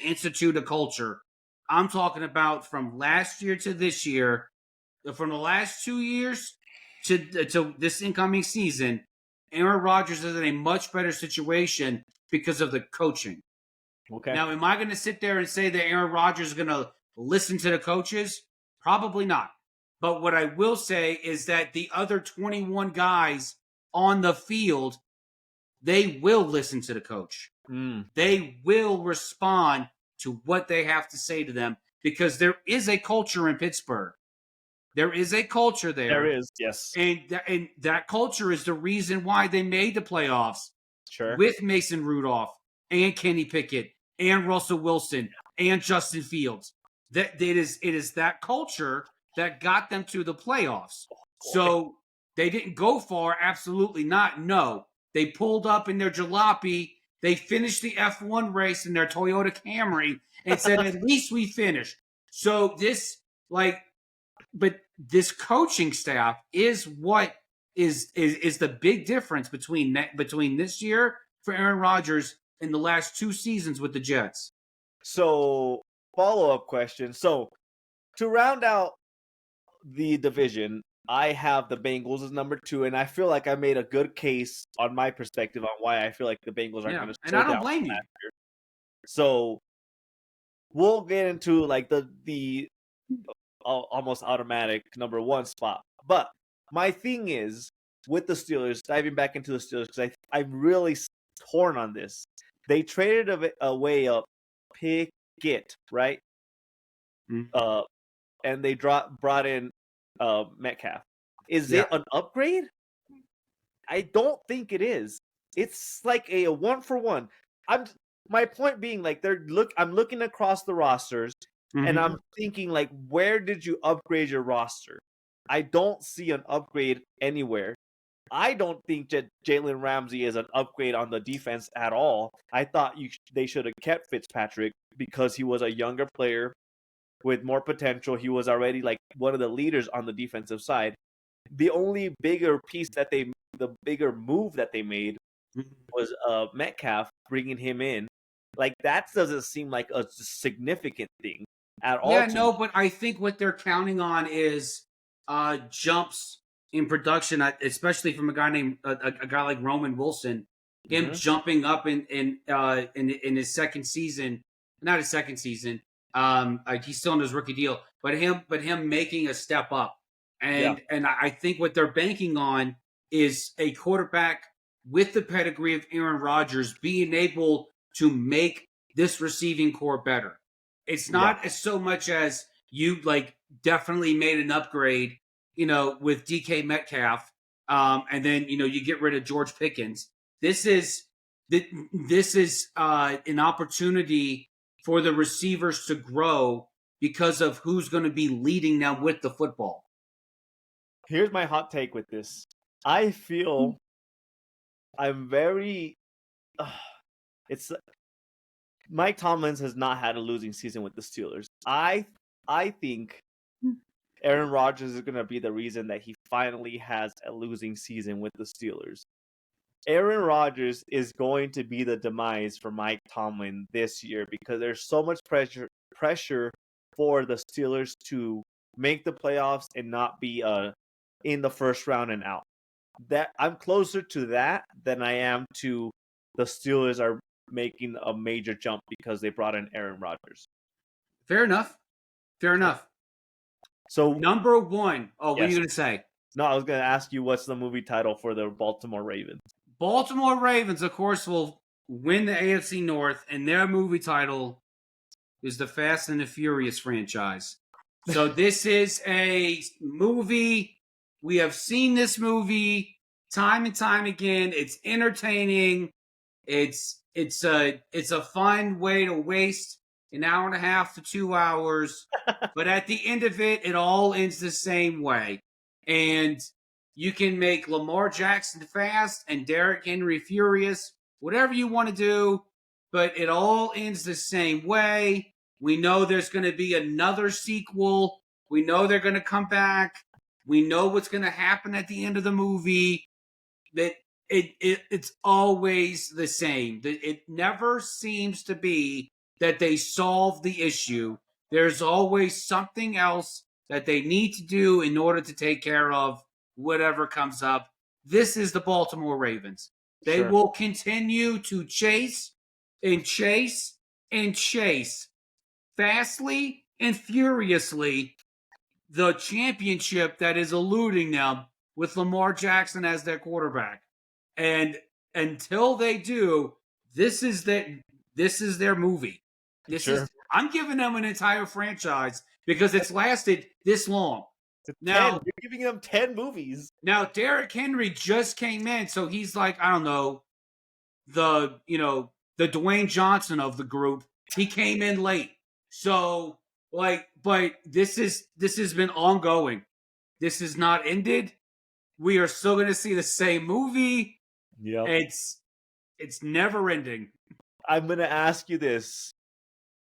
Speaker 1: institute a culture. I'm talking about from last year to this year, from the last 2 years to this incoming season. Aaron Rodgers is in a much better situation because of the coaching.
Speaker 2: Okay.
Speaker 1: Now, am I going to sit there and say that Aaron Rodgers is going to listen to the coaches? Probably not. But what I will say is that the other 21 guys on the field, they will listen to the coach. They will respond to what they have to say to them because there is a culture in Pittsburgh. There is a culture there.
Speaker 2: There is, yes.
Speaker 1: And that culture is the reason why they made the playoffs.
Speaker 2: Sure.
Speaker 1: With Mason Rudolph and Kenny Pickett and Russell Wilson and Justin Fields. It is that culture that got them to the playoffs. So they didn't go far, absolutely not. No. They pulled up in their jalopy. They finished the F1 race in their Toyota Camry and said, at least we finished. So but this coaching staff is what is the big difference between this year for Aaron Rodgers and the last 2 seasons with the Jets.
Speaker 2: So, follow-up question. So, to round out the division, I have the Bengals as number 2, and I feel like I made a good case on my perspective on why I feel like the Bengals are going to.
Speaker 1: And I don't blame you.
Speaker 2: So, we'll get into like the almost automatic number 1 spot. But my thing is with the Steelers, diving back into the Steelers, because I'm really torn on this. They traded away a Pickett, right? uh, and they brought in Metcalf. Is
Speaker 1: Yeah.
Speaker 2: it an upgrade? I don't think it is. It's like a 1-for-1. My point being, like, I'm looking across the rosters and
Speaker 1: Mhm.
Speaker 2: I'm thinking, like, where did you upgrade your roster? I don't see an upgrade anywhere. I don't think that Jalen Ramsey is an upgrade on the defense at all. I thought they should have kept Fitzpatrick because he was a younger player with more potential. He was already like one of the leaders on the defensive side. The only bigger the bigger move that they made was Metcalf, bringing him in. Like, that doesn't seem like a significant thing at all
Speaker 1: Yeah,
Speaker 2: to
Speaker 1: no,
Speaker 2: me.
Speaker 1: but I think what they're counting on is jumps in production, especially from a guy named a guy like Roman Wilson. Him
Speaker 2: Mhm.
Speaker 1: jumping up in his second season, not his second season. He's still in his rookie deal, but him making a step up, and I think what they're banking on is a quarterback with the pedigree of Aaron Rodgers being able to make this receiving core better. It's not as so much as you like definitely made an upgrade, with DK Metcalf, and then you get rid of George Pickens. This is an opportunity for the receivers to grow because of who's going to be leading them with the football.
Speaker 2: Here's my hot take with this. I feel I'm very. It's Mike Tomlin has not had a losing season with the Steelers. I think Aaron Rodgers is going to be the reason that he finally has a losing season with the Steelers. Aaron Rodgers is going to be the demise for Mike Tomlin this year because there's so much pressure for the Steelers to make the playoffs and not be in the first round and out. That I'm closer to that than I am to the Steelers are making a major jump because they brought in Aaron Rodgers.
Speaker 1: Fair enough.
Speaker 2: So
Speaker 1: Number one. Oh, what are
Speaker 2: Yes.
Speaker 1: you going to say?
Speaker 2: No, I was going to ask you what's the movie title for the Baltimore Ravens.
Speaker 1: Baltimore Ravens, of course, will win the AFC North, and their movie title is the Fast and the Furious franchise. So this is a movie. We have seen this movie time and time again. It's entertaining. It's a fun way to waste an hour and a half to 2 hours. But at the end of it, it all ends the same way. And you can make Lamar Jackson fast and Derrick Henry furious, whatever you want to do, but it all ends the same way. We know there's going to be another sequel. We know they're going to come back. We know what's going to happen at the end of the movie. That it's always the same. It never seems to be that they solve the issue. There's always something else that they need to do in order to take care of whatever comes up. This is the Baltimore Ravens. They
Speaker 2: Sure.
Speaker 1: will continue to chase and chase and chase fastly and furiously the championship that is eluding them with Lamar Jackson as their quarterback. And until they do, this is their movie.
Speaker 2: Sure.
Speaker 1: I'm giving them an entire franchise because it's lasted this long. Now,
Speaker 2: you're giving them 10 movies.
Speaker 1: Now, Derrick Henry just came in, so he's like, I don't know, the Dwayne Johnson of the group. He came in late. So, but this has been ongoing. This is not ended. We are still going to see the same movie.
Speaker 2: Yeah.
Speaker 1: It's never ending.
Speaker 2: I'm going to ask you this.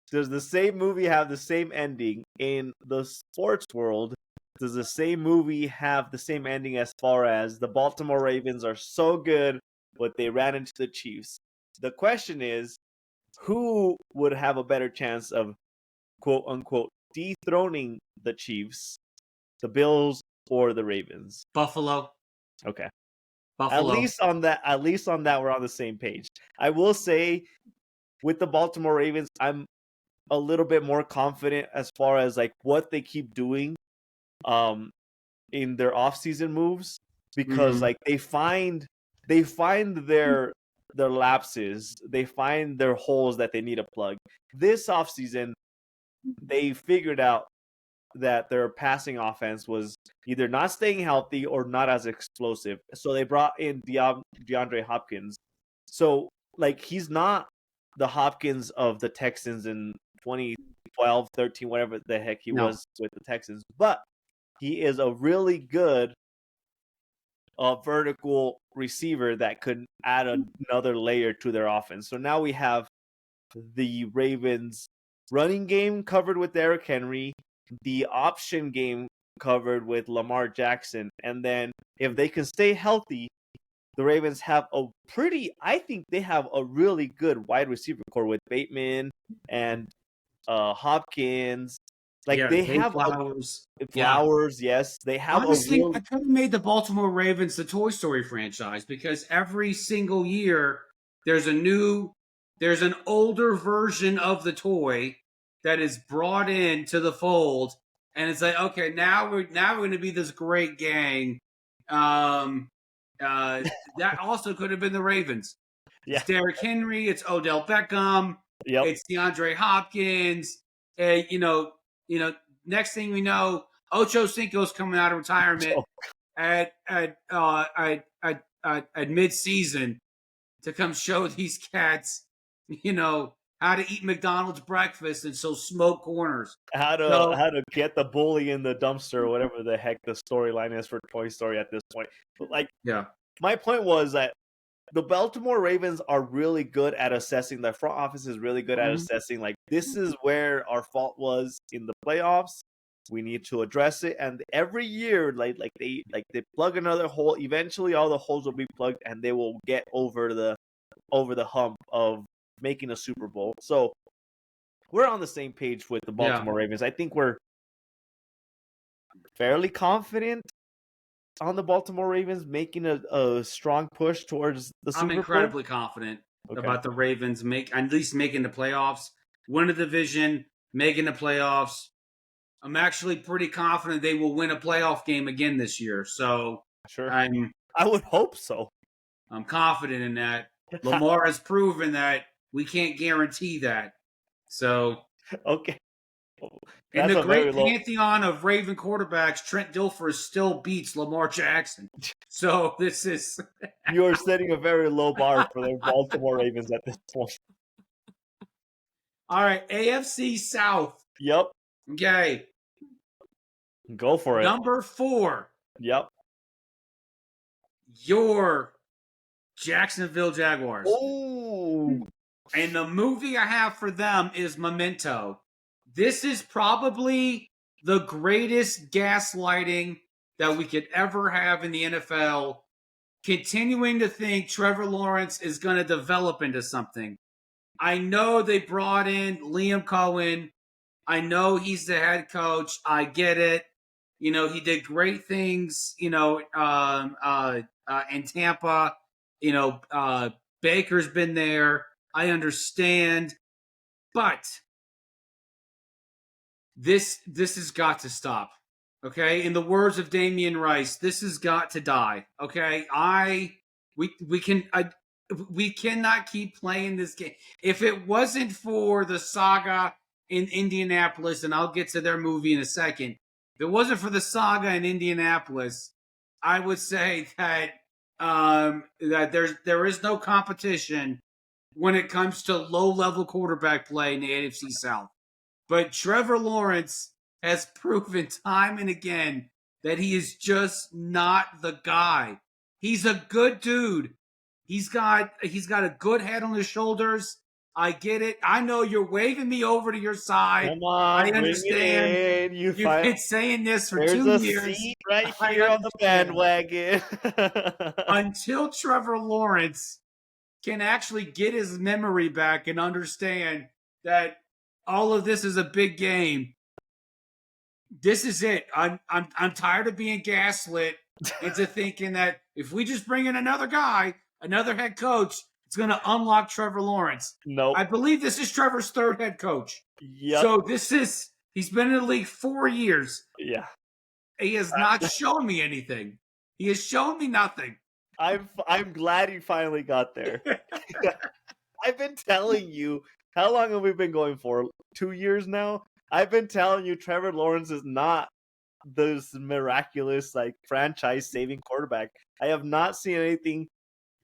Speaker 2: Does the same movie have the same ending in the sports world? Does the same movie have the same ending as far as the Baltimore Ravens are so good, but they ran into the Chiefs? The question is, who would have a better chance of, quote unquote, dethroning the Chiefs, the Bills, or the Ravens?
Speaker 1: Buffalo.
Speaker 2: Okay.
Speaker 1: Buffalo.
Speaker 2: At least on that, we're on the same page. I will say, with the Baltimore Ravens, I'm a little bit more confident as far as like what they keep doing in their offseason moves, because like they find their lapses, they find their holes that they need to plug. This offseason, they figured out that their passing offense was either not staying healthy or not as explosive. So they brought in DeAndre Hopkins. So, like, he's not the Hopkins of the Texans in 2012, 13, whatever the heck he was with the Texans, but he is a really good vertical receiver that could add another layer to their offense. So now we have the Ravens running game covered with Derrick Henry, the option game covered with Lamar Jackson, and then if they can stay healthy, the Ravens have I think they have a really good wide receiver core with Bateman and Hopkins. Like they have Flowers, yes. They have
Speaker 1: honestly, I could have made the Baltimore Ravens the Toy Story franchise because every single year there's an older version of the toy that is brought into the fold, and it's like, okay, now we're going to be this great gang. That also could have been the Ravens.
Speaker 2: Yeah.
Speaker 1: It's Derrick Henry. It's Odell Beckham.
Speaker 2: Yep.
Speaker 1: It's DeAndre Hopkins. Next thing we know, Ocho Cinco's coming out of retirement at mid-season to come show these cats, how to eat McDonald's breakfast and so smoke corners.
Speaker 2: How to get the bully in the dumpster or whatever the heck the storyline is for Toy Story at this point. But my point was that the Baltimore Ravens are really good at assessing. The front office is really good at assessing. Like, this is where our fault was in the playoffs. We need to address it. And every year, they plug another hole. Eventually, all the holes will be plugged, and they will get over the hump of making a Super Bowl. So we're on the same page with the Baltimore Ravens. I think we're fairly confident on the Baltimore Ravens making a strong push towards the Super Bowl.
Speaker 1: I'm incredibly confident about the Ravens at least making the playoffs, win a division, making the playoffs. I'm actually pretty confident they will win a playoff game again this year. So
Speaker 2: sure, I would hope so.
Speaker 1: I'm confident in that. Lamar has proven that we can't guarantee that. So
Speaker 2: okay.
Speaker 1: In the great pantheon of Raven quarterbacks, Trent Dilfer still beats Lamar Jackson. So this is...
Speaker 2: You are setting a very low bar for the Baltimore Ravens at this point.
Speaker 1: All right, AFC South.
Speaker 2: Yep.
Speaker 1: Okay.
Speaker 2: Go for it.
Speaker 1: Number 4.
Speaker 2: Yep.
Speaker 1: Your Jacksonville Jaguars.
Speaker 2: Oh.
Speaker 1: And the movie I have for them is Memento. This is probably the greatest gaslighting that we could ever have in the NFL, continuing to think Trevor Lawrence is going to develop into something. I know they brought in Liam Cohen. I know he's the head coach. I get it. He did great things, in Tampa. Baker's been there. I understand. But this has got to stop. Okay? In the words of Damian Rice, this has got to die. Okay? We cannot keep playing this game. If it wasn't for the saga in Indianapolis, and I'll get to their movie in a second, if it wasn't for the saga in Indianapolis, I would say that there is no competition when it comes to low-level quarterback play in the AFC South. But Trevor Lawrence has proven time and again that he is just not the guy. He's a good dude. He's got a good head on his shoulders. I get it. I know you're waving me over to your side.
Speaker 2: Come on,
Speaker 1: I understand.
Speaker 2: You've
Speaker 1: been saying this for 2 years.
Speaker 2: There's a seat right here on the bandwagon.
Speaker 1: Until Trevor Lawrence can actually get his memory back and understand that all of this is a big game. This is it. I'm tired of being gaslit into thinking that if we just bring in another guy, another head coach, it's going to unlock Trevor Lawrence.
Speaker 2: Nope.
Speaker 1: I believe this is Trevor's 3rd head coach.
Speaker 2: Yep.
Speaker 1: So he's been in the league 4 years.
Speaker 2: Yeah.
Speaker 1: He has not shown me anything. He has shown me nothing.
Speaker 2: I'm glad you finally got there. I've been telling you, how long have we been going for? 2 years now? I've been telling you, Trevor Lawrence is not this miraculous, like, franchise-saving quarterback. I have not seen anything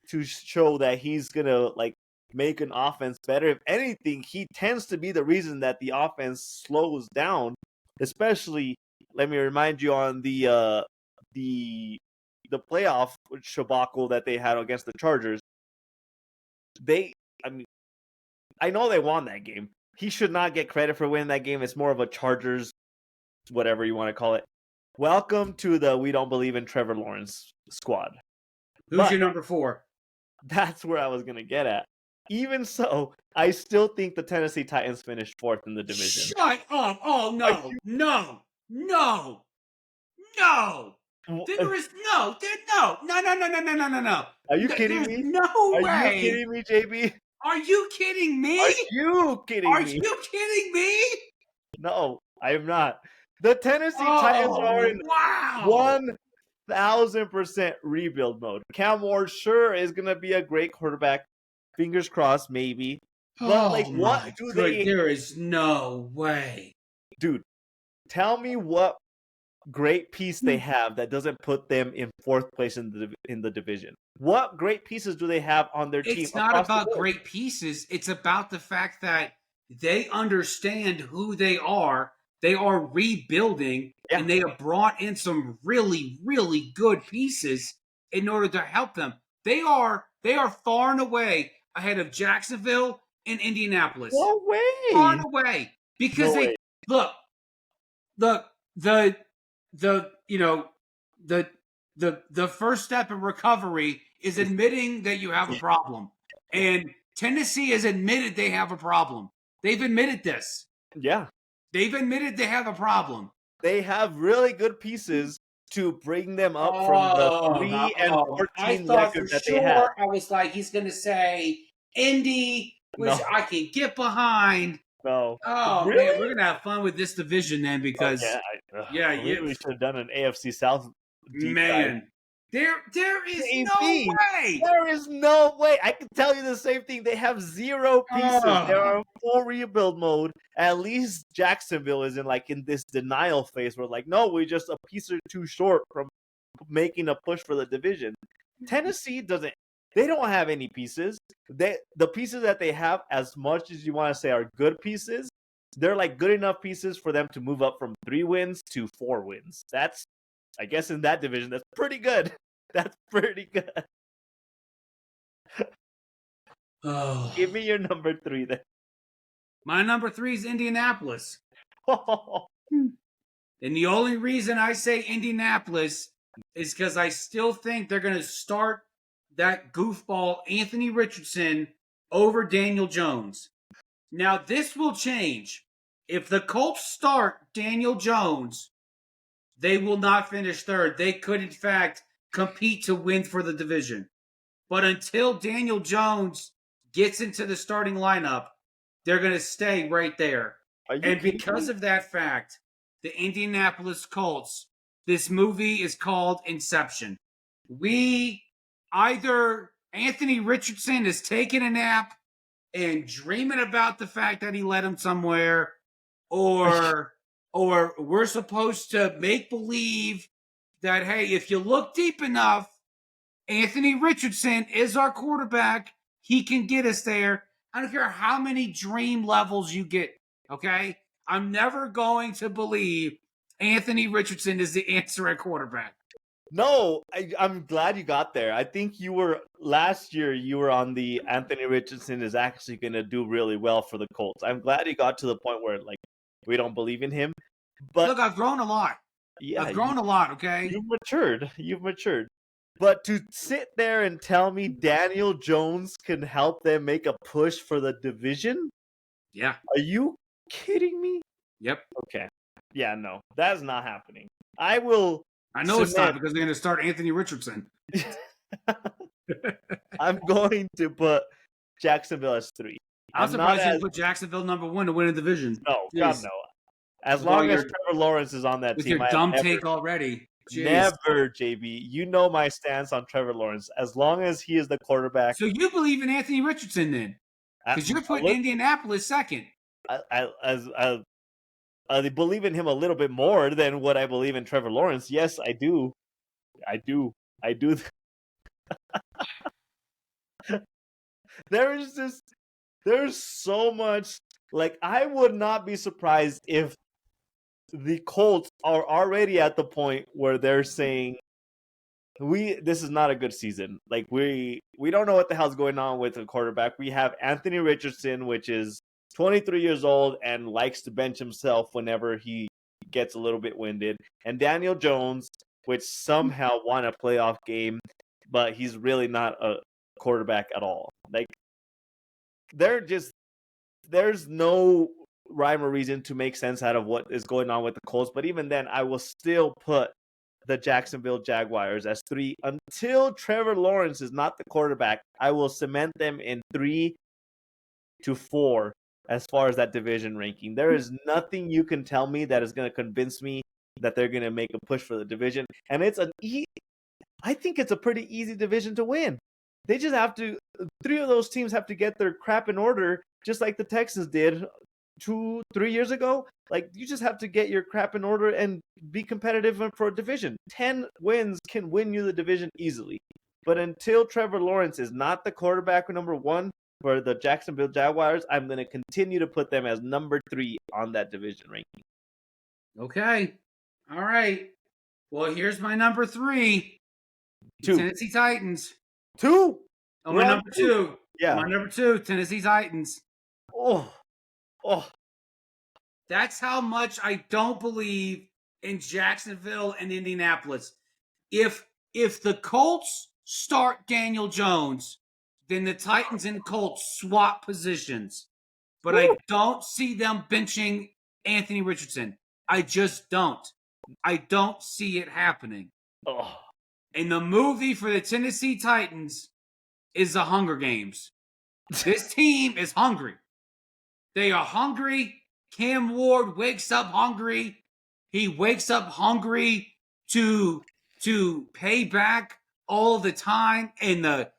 Speaker 2: to show that he's gonna, like, make an offense better. If anything, he tends to be the reason that the offense slows down. Especially, let me remind you on the playoff shabacle that they had against the Chargers. I know they won that game. He should not get credit for winning that game. It's more of a Chargers, whatever you want to call it. Welcome to the We Don't Believe in Trevor Lawrence squad.
Speaker 1: Who's your number 4?
Speaker 2: That's where I was going to get at. Even so, I still think the Tennessee Titans finished 4th in the division.
Speaker 1: Shut up! Oh no! No! There is no!
Speaker 2: Are you kidding me?
Speaker 1: No way!
Speaker 2: Are you kidding me, JB?
Speaker 1: Are you kidding me?
Speaker 2: Are you kidding
Speaker 1: Are
Speaker 2: me?
Speaker 1: you kidding me?
Speaker 2: No, I am not. The Tennessee Titans are in 1,000% rebuild mode. Cam Ward sure is going to be a great quarterback. Fingers crossed, maybe. But, what do they...
Speaker 1: There is no way.
Speaker 2: Dude, tell me what great piece they have that doesn't put them in 4th place in the division. What great pieces do they have on their team?
Speaker 1: It's not about great pieces. It's about the fact that they understand who they are. They are rebuilding, and they have brought in some really, really good pieces in order to help them. They are far and away ahead of Jacksonville and Indianapolis.
Speaker 2: No way.
Speaker 1: Far and away. Because the first step in recovery is admitting that you have a problem. And Tennessee has admitted they have a problem. They've admitted this.
Speaker 2: Yeah.
Speaker 1: They've admitted they have a problem.
Speaker 2: They have really good pieces to bring them up from the 3-14 record that they have.
Speaker 1: I was like, he's going to say Indy, which I can get behind.
Speaker 2: No.
Speaker 1: Oh,
Speaker 2: really?
Speaker 1: Man, we're going to have fun with this division then because,
Speaker 2: we should have done an AFC South deep dive.
Speaker 1: There is no way.
Speaker 2: There is no way. I can tell you the same thing. They have 0 pieces. They are in full rebuild mode. At least Jacksonville is in this denial phase where no, we're just a piece or two short from making a push for the division. Tennessee doesn't. They don't have any pieces. The pieces that they have, as much as you want to say are good pieces, they're good enough pieces for them to move up from 3 wins to 4 wins. That's, I guess, in that division, that's pretty good. That's pretty good. Give me your number 3 then.
Speaker 1: My number 3 is Indianapolis. And the only reason I say Indianapolis is because I still think they're going to start that goofball Anthony Richardson over Daniel Jones. Now, this will change. If the Colts start Daniel Jones, they will not finish 3rd. They could, in fact, compete to win for the division. But until Daniel Jones gets into the starting lineup, they're going to stay right there. And because of that fact, the Indianapolis Colts, this movie is called Inception. Either Anthony Richardson is taking a nap and dreaming about the fact that he led him somewhere, or we're supposed to make believe that, hey, if you look deep enough, Anthony Richardson is our quarterback. He can get us there. I don't care how many dream levels you get, okay? I'm never going to believe Anthony Richardson is the answer at quarterback.
Speaker 2: No, I'm glad you got there. I think last year you were on the Anthony Richardson is actually going to do really well for the Colts. I'm glad he got to the point where we don't believe in him. But
Speaker 1: look, I've grown a lot.
Speaker 2: Yeah,
Speaker 1: I've grown a lot, okay?
Speaker 2: You've matured. But to sit there and tell me Daniel Jones can help them make a push for the division?
Speaker 1: Yeah.
Speaker 2: Are you kidding me?
Speaker 1: Yep.
Speaker 2: Okay. Yeah, no. That's not happening. I
Speaker 1: know it's not because they're going to start Anthony Richardson.
Speaker 2: I'm going to put Jacksonville as 3.
Speaker 1: I'm surprised you put Jacksonville number 1 to win a division.
Speaker 2: No, God, no. As long as Trevor Lawrence is on that
Speaker 1: with
Speaker 2: team.
Speaker 1: With your dumb take already. Jeez.
Speaker 2: Never, JB. You know my stance on Trevor Lawrence. As long as he is the quarterback.
Speaker 1: So you believe in Anthony Richardson then? Because you're putting Indianapolis 2nd.
Speaker 2: I believe in him a little bit more than what I believe in Trevor Lawrence. Yes, I do. I do. There's so much. Like, I would not be surprised if the Colts are already at the point where they're saying, this is not a good season. Like, we don't know what the hell's going on with the quarterback. We have Anthony Richardson, which is 23 years old and likes to bench himself whenever he gets a little bit winded, and Daniel Jones, which somehow won a playoff game, but he's really not a quarterback at all. Like, there's no rhyme or reason to make sense out of what is going on with the Colts. But even then, I will still put the Jacksonville Jaguars as 3 until Trevor Lawrence is not the quarterback. I will cement them in 3 to 4 as far as that division ranking. There is nothing you can tell me that is going to convince me that they're going to make a push for the division. And I think it's a pretty easy division to win. They just have to, 3 of those teams have to get their crap in order, just like the Texans did 2-3 years ago. Like, you just have to get your crap in order and be competitive for a division. 10 wins can win you the division easily. But until Trevor Lawrence is not the quarterback number 1 for the Jacksonville Jaguars, I'm going to continue to put them as number 3 on that division ranking.
Speaker 1: Okay. All right. Well, here's my number 3.
Speaker 2: 2.
Speaker 1: Tennessee Titans.
Speaker 2: 2?
Speaker 1: Oh, my number 2.
Speaker 2: Yeah.
Speaker 1: My number 2, Tennessee Titans.
Speaker 2: Oh.
Speaker 1: That's how much I don't believe in Jacksonville and Indianapolis. If the Colts start Daniel Jones, then the Titans and Colts swap positions. But I don't see them benching Anthony Richardson. I just don't. I don't see it happening.
Speaker 2: Oh.
Speaker 1: And the movie for the Tennessee Titans is The Hunger Games. This team is hungry. They are hungry. Cam Ward wakes up hungry. He wakes up hungry to pay back all the time and the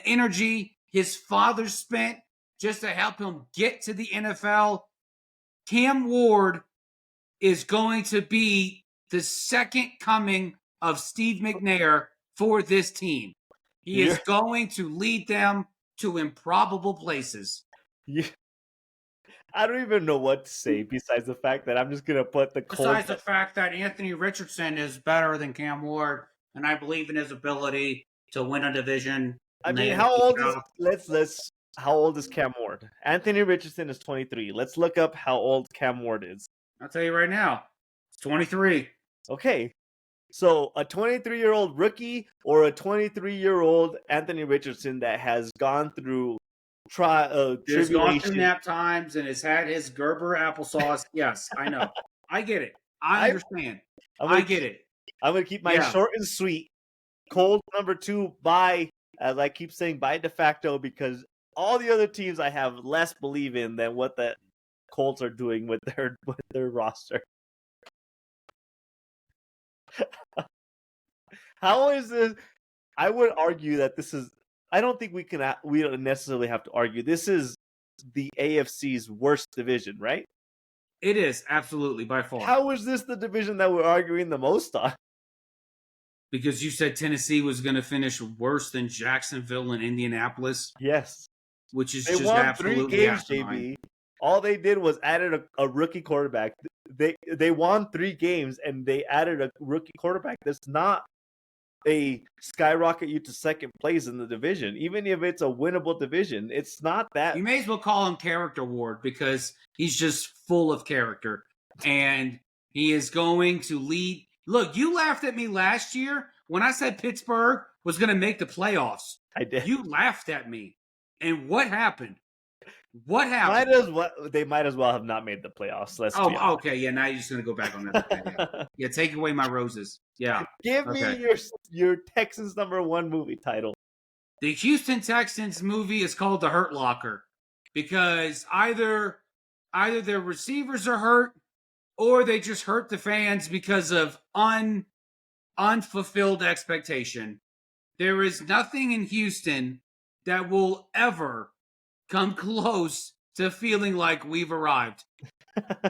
Speaker 1: energy his father spent just to help him get to the NFL. Cam Ward is going to be the second coming of Steve McNair for this team. He is going to lead them to improbable places.
Speaker 2: I don't even know what to say besides the fact that I'm just going to put the Colts.
Speaker 1: Besides the fact that Anthony Richardson is better than Cam Ward, and I believe in his ability to win a division.
Speaker 2: I mean, how old is Cam Ward? Anthony Richardson is 23. Let's look up how old Cam Ward is.
Speaker 1: I'll tell you right now. It's 23.
Speaker 2: Okay. So a 23-year-old rookie or a 23-year-old Anthony Richardson that has gone through
Speaker 1: He's gone through nap times and has had his Gerber applesauce. Yes, I know. I get it. I understand. I get it.
Speaker 2: I'm going to keep my short and sweet. Cold number 2 by, as I keep saying, by de facto, because all the other teams I have less believe in than what the Colts are doing with their roster. How is this? I would argue that this is. I don't think we don't necessarily have to argue. This is the AFC's worst division, right?
Speaker 1: It is, absolutely, by far.
Speaker 2: How is this the division that we're arguing the most on?
Speaker 1: Because you said Tennessee was going to finish worse than Jacksonville and Indianapolis.
Speaker 2: Yes.
Speaker 1: Which is
Speaker 2: they
Speaker 1: just
Speaker 2: won
Speaker 1: absolutely
Speaker 2: 3 games, JB. All they did was added a rookie quarterback. They won 3 games, and they added a rookie quarterback. That's not a skyrocket you to second place in the division. Even if it's a winnable division, it's not that.
Speaker 1: You may as well call him Character Ward because he's just full of character. And he is going to lead. Look, you laughed at me last year when I said Pittsburgh was going to make the playoffs.
Speaker 2: I did.
Speaker 1: You laughed at me. And what happened? What happened?
Speaker 2: They might as well have not made the playoffs.
Speaker 1: Okay. Yeah, now you're just going to go back on that. Yeah, take away my roses. Yeah.
Speaker 2: Give me your Texans number 1 movie title.
Speaker 1: The Houston Texans movie is called The Hurt Locker because either their receivers are hurt or they just hurt the fans because of unfulfilled expectation. There is nothing in Houston that will ever come close to feeling like we've arrived.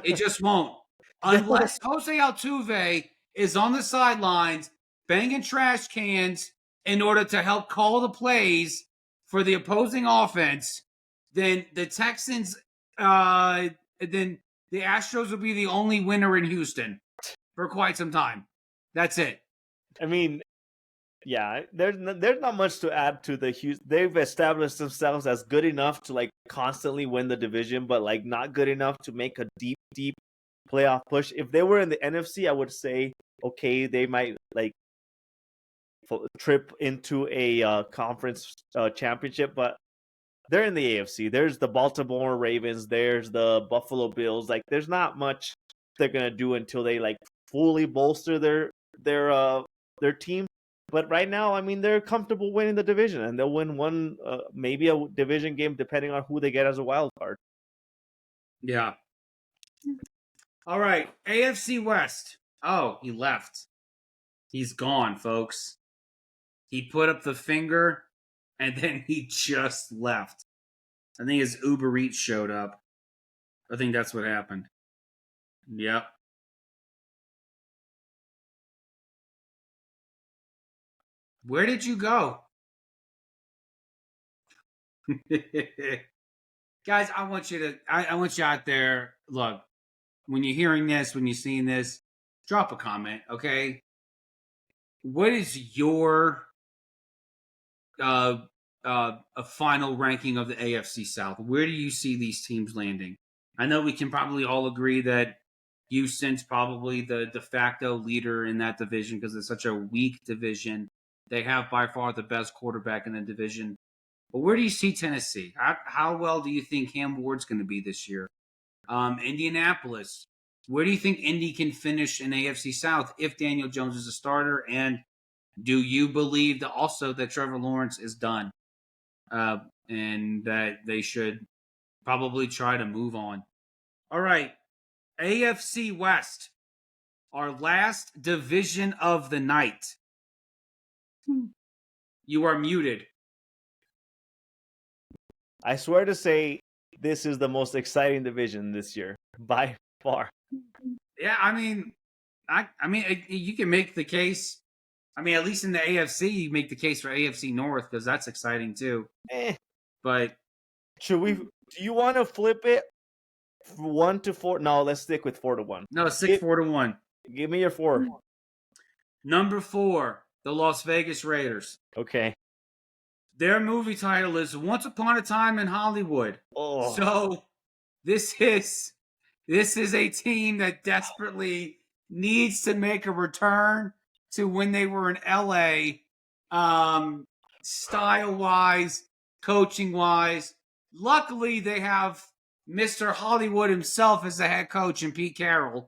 Speaker 1: It just won't. unless Jose Altuve is on the sidelines banging trash cans in order to help call the plays for the opposing offense, then the Texans, then the Astros will be the only winner in Houston for quite some time. That's it.
Speaker 2: I mean, yeah, there's not much to add to the Houston. They've established themselves as good enough to like constantly win the division, but like not good enough to make a deep playoff push. If they were in the NFC, I would say okay, they might like trip into a conference championship, but they're in the AFC. There's the Baltimore Ravens. There's the Buffalo Bills. Like, there's not much they're gonna do until they like fully bolster their team. But right now, I mean, they're comfortable winning the division, and they'll win one, maybe a division game, depending on who they get as a wild card.
Speaker 1: Yeah. All right, AFC West. Oh, he left. He's gone, folks. He put up the finger, and then he just left. I think his Uber Eats showed up. I think that's what happened. Yep. Where did you go? Guys, I want you out there. Look, when you're hearing this, when you're seeing this, drop a comment, okay? What is your a final ranking of the AFC South? Where do you see these teams landing? I know we can probably all agree that Houston's probably the de facto leader in that division because it's such a weak division. They have by far the best quarterback in the division. But where do you see Tennessee? How well do you think Cam Ward's going to be this year? Indianapolis. Where do you think Indy can finish in AFC South if Daniel Jones is a starter? And do you believe that also that Trevor Lawrence is done and that they should probably try to move on? All right. AFC West, our last division of the night. You are muted.
Speaker 2: I swear to say, this is the most exciting division this year by far.
Speaker 1: Yeah, I mean, you can make the case. I mean, at least in the AFC, you make the case for AFC North because that's exciting too. But
Speaker 2: should we? Do you want to flip it 1-4? No, let's stick with 4-1.
Speaker 1: No, 4-1.
Speaker 2: Give me your 4.
Speaker 1: Number 4, the Las Vegas Raiders.
Speaker 2: Okay.
Speaker 1: Their movie title is Once Upon a Time in Hollywood.
Speaker 2: Oh.
Speaker 1: So this is a team that desperately needs to make a return to when they were in LA, style-wise, coaching-wise. Luckily, they have Mr. Hollywood himself as the head coach in Pete Carroll.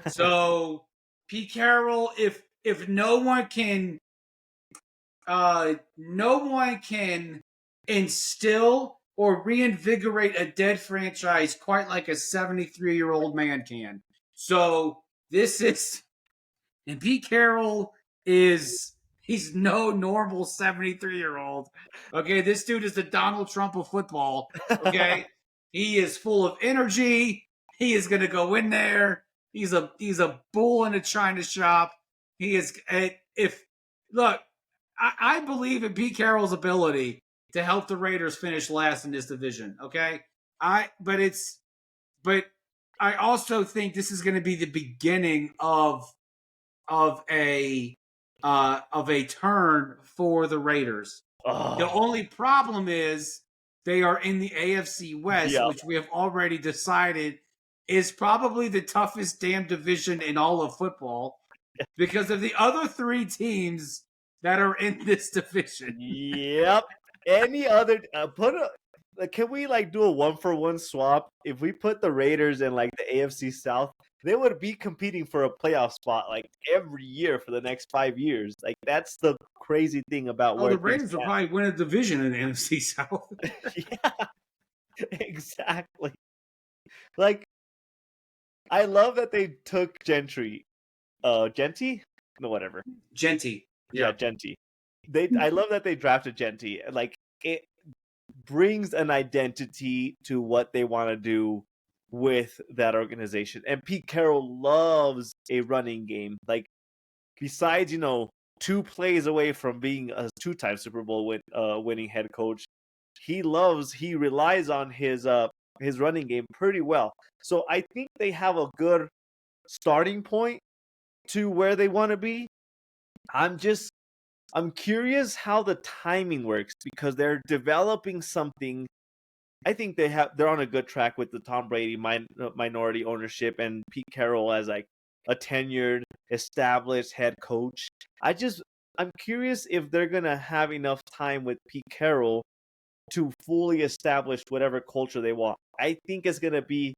Speaker 1: So Pete Carroll, if no one can instill or reinvigorate a dead franchise quite like a 73-year-old man can. So and Pete Carroll he's no normal 73-year-old. Okay, this dude is the Donald Trump of football. Okay, he is full of energy. He is going to go in there. He's a bull in a china shop. He is I believe in Pete Carroll's ability to help the Raiders finish last in this division. Okay, but I also think this is going to be the beginning of a turn for the Raiders.
Speaker 2: Oh.
Speaker 1: The only problem is they are in the AFC West,
Speaker 2: Yep.
Speaker 1: which we have already decided is probably the toughest damn division in all of football because of the other 3 teams that are in this division.
Speaker 2: Yep. Any other can we like do a 1-for-1 swap? If we put the Raiders in like the AFC South, they would be competing for a playoff spot like every year for the next 5 years. Like, that's the crazy thing about where
Speaker 1: the Raiders will probably win a division in the NFC South.
Speaker 2: Yeah, exactly. Like, I love that they took Genty? No, whatever.
Speaker 1: Genty.
Speaker 2: Yeah, Genty. I love that they drafted Genty. Like, it brings an identity to what they want to do with that organization. And Pete Carroll loves a running game. Like, besides, 2 plays away from being a 2-time Super Bowl winning head coach, he relies on his running game pretty well. So I think they have a good starting point to where they want to be. I'm curious how the timing works because they're developing something. I think they're on a good track with the Tom Brady minority ownership and Pete Carroll as like a tenured, established head coach. I'm curious if they're gonna have enough time with Pete Carroll to fully establish whatever culture they want. I think it's gonna be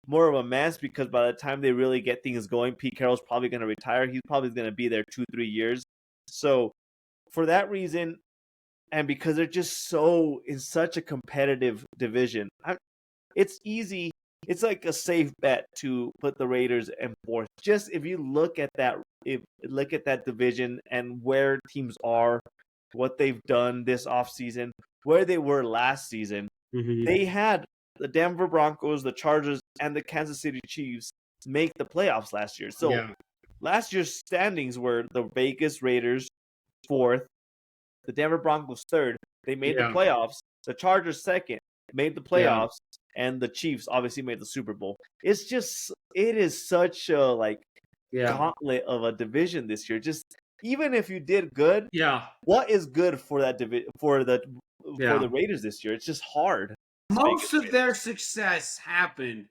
Speaker 2: more of a mess because by the time they really get things going, Pete Carroll's probably gonna retire. He's probably gonna be there 2-3 years. So for that reason, and because they're just in such a competitive division, it's easy. It's like a safe bet to put the Raiders in fourth. Just if you look at that division and where teams are, what they've done this offseason, where they were last season, they had the Denver Broncos, the Chargers, and the Kansas City Chiefs make the playoffs last year. So last year's standings were the Vegas Raiders fourth, the Denver Broncos third. They made the playoffs. The Chargers second, made the playoffs, and the Chiefs obviously made the Super Bowl. It is such a gauntlet of a division this year. Just even if you did good, what is good for that for the Raiders this year? It's just hard.
Speaker 1: Most of their success happened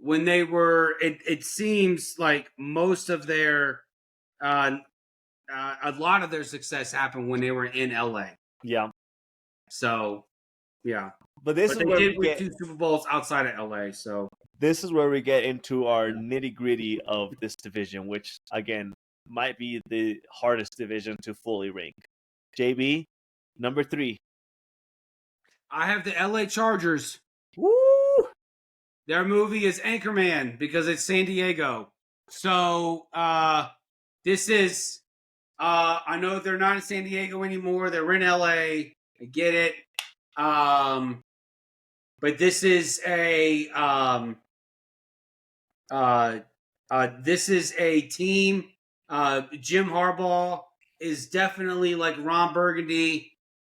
Speaker 1: when they were. It seems like most of their a lot of their success happened when they were in LA.
Speaker 2: Yeah.
Speaker 1: So, yeah.
Speaker 2: But this is where we get
Speaker 1: 2 Super Bowls outside of LA. So
Speaker 2: this is where we get into our nitty-gritty of this division, which again might be the hardest division to fully rank. JB, number 3.
Speaker 1: I have the LA Chargers.
Speaker 2: Woo!
Speaker 1: Their movie is Anchorman because it's San Diego. So this is I know they're not in San Diego anymore. They're in LA. I get it. But this is a team. Jim Harbaugh is definitely like Ron Burgundy,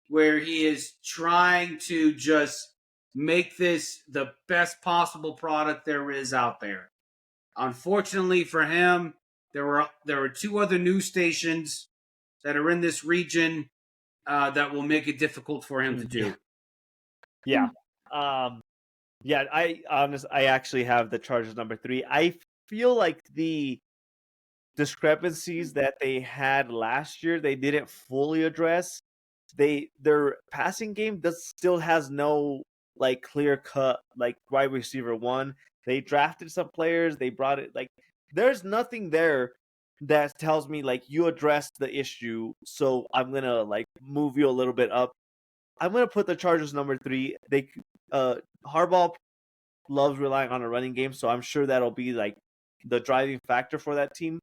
Speaker 1: where he is trying to just make this the best possible product there is out there. Unfortunately for him, there were 2 other news stations that are in this region that will make it difficult for him to do.
Speaker 2: Yeah. I actually have the Chargers number 3. I feel like the discrepancies that they had last year, they didn't fully address. Their passing game still has no clear cut wide receiver 1. They drafted some players, they brought it there's nothing there that tells me you addressed the issue, so I'm gonna move you a little bit up. I'm gonna put the Chargers number 3. Harbaugh loves relying on a running game, so I'm sure that'll be the driving factor for that team.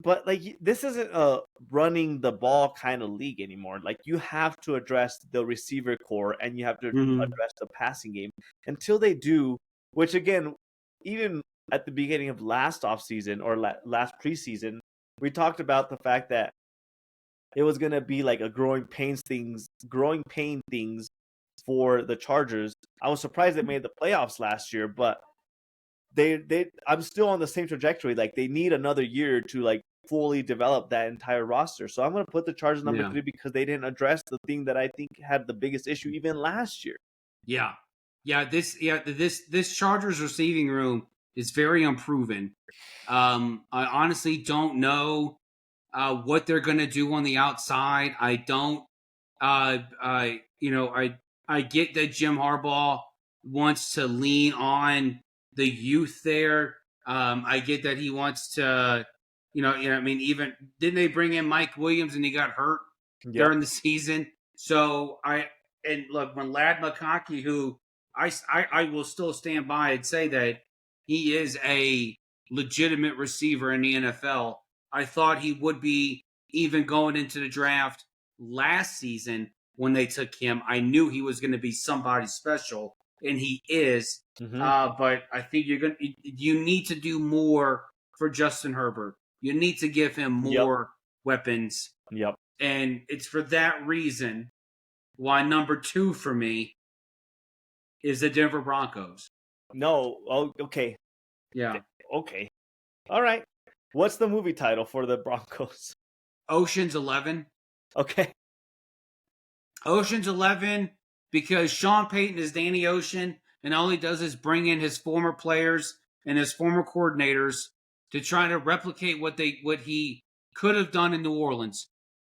Speaker 2: But this isn't a running the ball kind of league anymore. You have to address the receiver core and you have to address the passing game. Until they do, which again, even at the beginning of last offseason or last preseason, we talked about the fact that it was gonna be a growing pain things for the Chargers. I was surprised they made the playoffs last year, but I'm still on the same trajectory. They need another year to fully develop that entire roster. So I'm going to put the Chargers number 3 because they didn't address the thing that I think had the biggest issue even last year.
Speaker 1: This Chargers receiving room is very unproven. I honestly don't know what they're going to do on the outside. I don't. I get that Jim Harbaugh wants to lean on the youth there. I get that he wants to, even didn't they bring in Mike Williams and he got hurt during the season? So look, when Lad McConkey, who I will still stand by and say that he is a legitimate receiver in the NFL. I thought he would be even going into the draft last season when they took him. I knew he was going to be somebody special. and he is.
Speaker 2: Mhm.
Speaker 1: But I think you need to do more for Justin Herbert. You need to give him
Speaker 2: Yep.
Speaker 1: more weapons,
Speaker 2: Yep.
Speaker 1: and it's for that reason why number 2 for me is the Denver Broncos.
Speaker 2: No. Oh, okay.
Speaker 1: Yeah,
Speaker 2: Okay. All right. What's the movie title for the Broncos?
Speaker 1: Ocean's 11.
Speaker 2: Okay.
Speaker 1: Ocean's 11 because Sean Payton is Danny Ocean, and all he does is bring in his former players and his former coordinators to try to replicate what he could have done in New Orleans.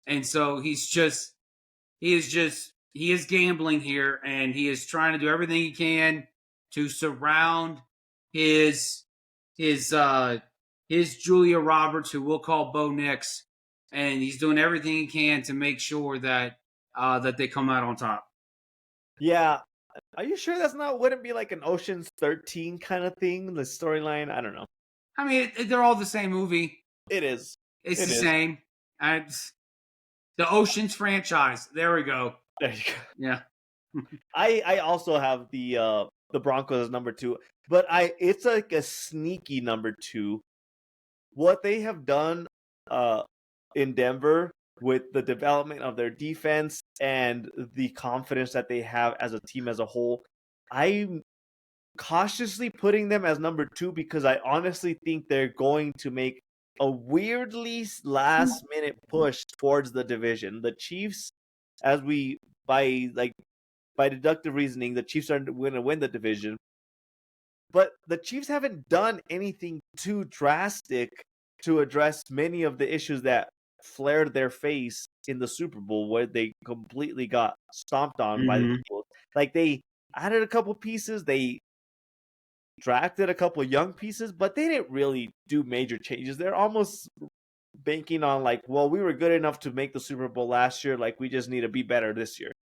Speaker 1: And so he is gambling here, and he is trying to do everything he can to surround his his uh his Julia Roberts, who we'll call Bo Nix, and he's doing everything he can to make sure that that they come out on top.
Speaker 2: Yeah. Are you sure that's not wouldn't be like an Ocean's 13 kind of thing? The storyline? I don't know.
Speaker 1: I mean, they're all the same movie.
Speaker 2: It is.
Speaker 1: It's
Speaker 2: It
Speaker 1: the
Speaker 2: is.
Speaker 1: same. And the Ocean's franchise. There we go.
Speaker 2: There you go.
Speaker 1: Yeah.
Speaker 2: I also have the Broncos as number 2, but it's like a sneaky number 2. What they have done in Denver with the development of their defense and the confidence that they have as a team as a whole, I'm cautiously putting them as number 2 because I honestly think they're going to make a weirdly last minute push towards the division. The Chiefs, as we by deductive reasoning, the Chiefs are going to win the division. But the Chiefs haven't done anything too drastic to address many of the issues that flared their face in the Super Bowl, where they completely got stomped on by the
Speaker 1: Mhm.
Speaker 2: Eagles. Like, they added a couple pieces, they drafted a couple young pieces, but they didn't really do major changes. They're almost banking on, like, well, we were good enough to make the Super Bowl last year, like, we just need to be better this year.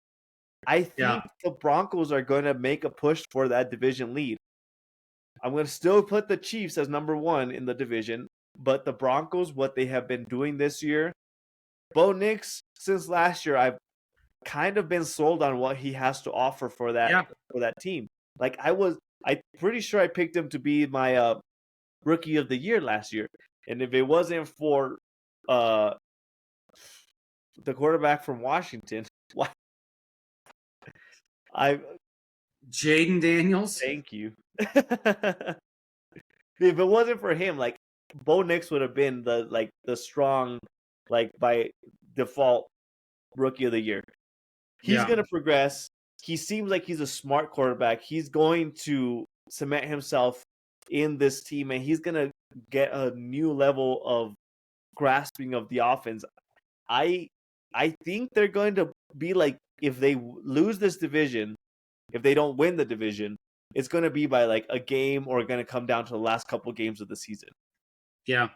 Speaker 2: I
Speaker 1: Yeah.
Speaker 2: think the Broncos are going to make a push for that division lead. I'm going to still put the Chiefs as number 1 in the division, but the Broncos, what they have been doing this year, Bo Nix, since last year, I've kind of been sold on what he has to offer for that team. Like, I'm pretty sure I picked him to be my rookie of the year last year, and if it wasn't for the quarterback from Washington, I
Speaker 1: Jaden Daniels.
Speaker 2: thank you. If it wasn't for him, like, Bo Nix would have been the strong, like, by default rookie of the year. He's
Speaker 1: Yeah.
Speaker 2: gonna progress. He seems like he's a smart quarterback. He's going to cement himself in this team, and he's gonna get a new level of grasping of the offense. I think they're going to be like, if they lose this division, if they don't win the division, it's going to be by like a game or going to come down to the last couple games of the season.
Speaker 1: Yeah.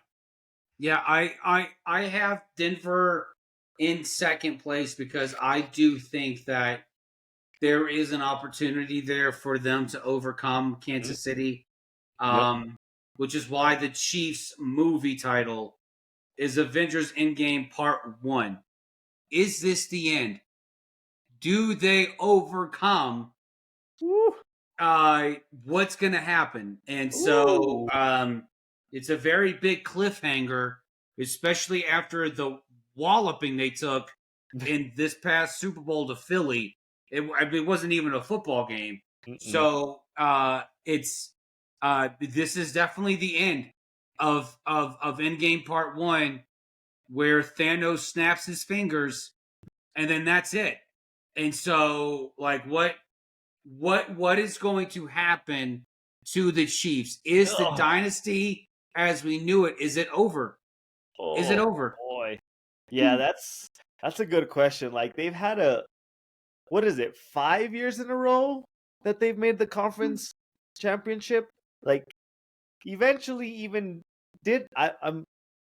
Speaker 1: Yeah, I have Denver in second place because I do think that there is an opportunity there for them to overcome Kansas City. Which is why the Chiefs movie title is Avengers Endgame Part 1. Is this the end? Do they overcome what's going to happen? And so it's a very big cliffhanger, especially after the walloping they took in this past Super Bowl to Philly. It wasn't even a football game. So this is definitely the end of Endgame Part 1, where Thanos snaps his fingers, and then that's it. And so, like, what is going to happen to the Chiefs? Is the dynasty as we knew it, is it over? Is it over?
Speaker 2: Boy. Yeah, that's a good question. Like, they've had 5 years in a row that they've made the conference championship? Like, eventually even did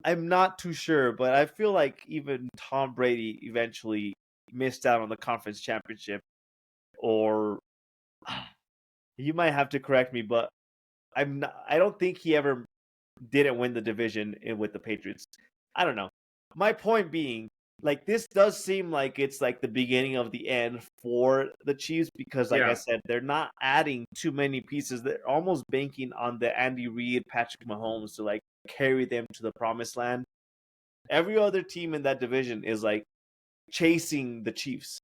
Speaker 2: I'm not too sure, but I feel like even Tom Brady eventually missed out on the conference championship, or you might have to correct me, but I don't think he ever didn't win the division with the Patriots. I don't know. My point being, like this does seem like it's like the beginning of the end for the Chiefs because, like I
Speaker 1: Yeah.
Speaker 2: said, they're not adding too many pieces. They're almost banking on the Andy Reid, Patrick Mahomes to like carry them to the promised land. Every other team in that division is like chasing the Chiefs.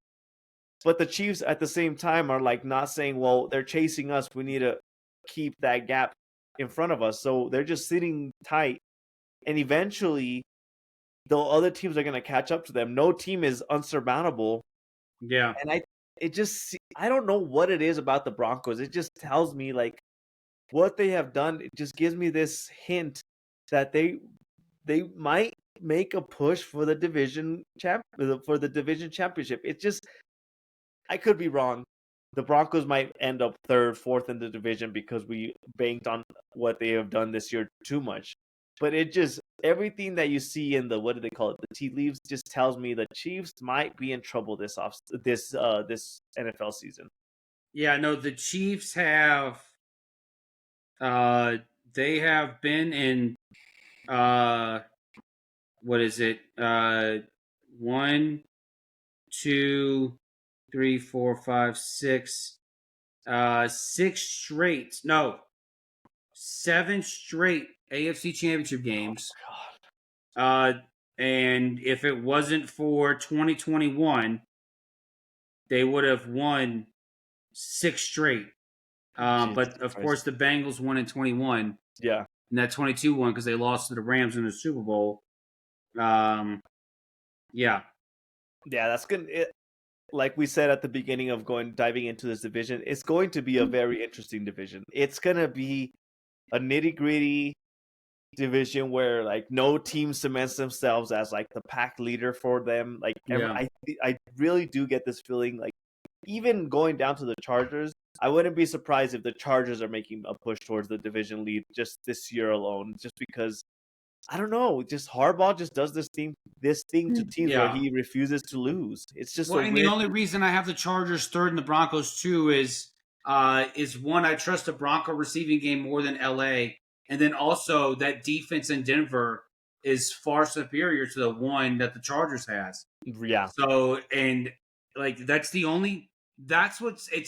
Speaker 2: But the Chiefs at the same time are like not saying, well, they're chasing us. We need to keep that gap in front of us. So they're just sitting tight. And eventually, the other teams are going to catch up to them. No team is unsurmountable.
Speaker 1: Yeah.
Speaker 2: And I don't know what it is about the Broncos. It just tells me like what they have done. It just gives me this hint that they might make a push for the division championship. It just I could be wrong. The Broncos might end up third, fourth in the division because we banked on what they have done this year too much. But it just everything that you see in the what do they call it, the tea leaves, just tells me the Chiefs might be in trouble this NFL season.
Speaker 1: Yeah, no, the Chiefs have they have been in what is it? 1, 2, 3, 4, 5, 6 6 straight. No. 7 straight AFC Championship games. And if it wasn't for 2021, they would have won 6 straight. But of course, the Bengals won in 21.
Speaker 2: Yeah.
Speaker 1: And that 22 won because they lost to the Rams in the Super Bowl. Yeah.
Speaker 2: Yeah, that's good. Like we said at the beginning of diving into this division, it's going to be a very interesting division. It's going to be a nitty-gritty division where like no team cements themselves as like the pack leader for them. Like I really do get this feeling like even going down to the Chargers, I wouldn't be surprised if the Chargers are making a push towards the division lead just this year alone, just because I don't know, just Harbaugh just does this thing to teams where he refuses to lose. It's just
Speaker 1: the only reason I have the Chargers third and the Broncos two is one, I trust the Bronco receiving game more than LA. And then also that defense in Denver is far superior to the one that the Chargers has.
Speaker 2: Yeah.
Speaker 1: So, and like it's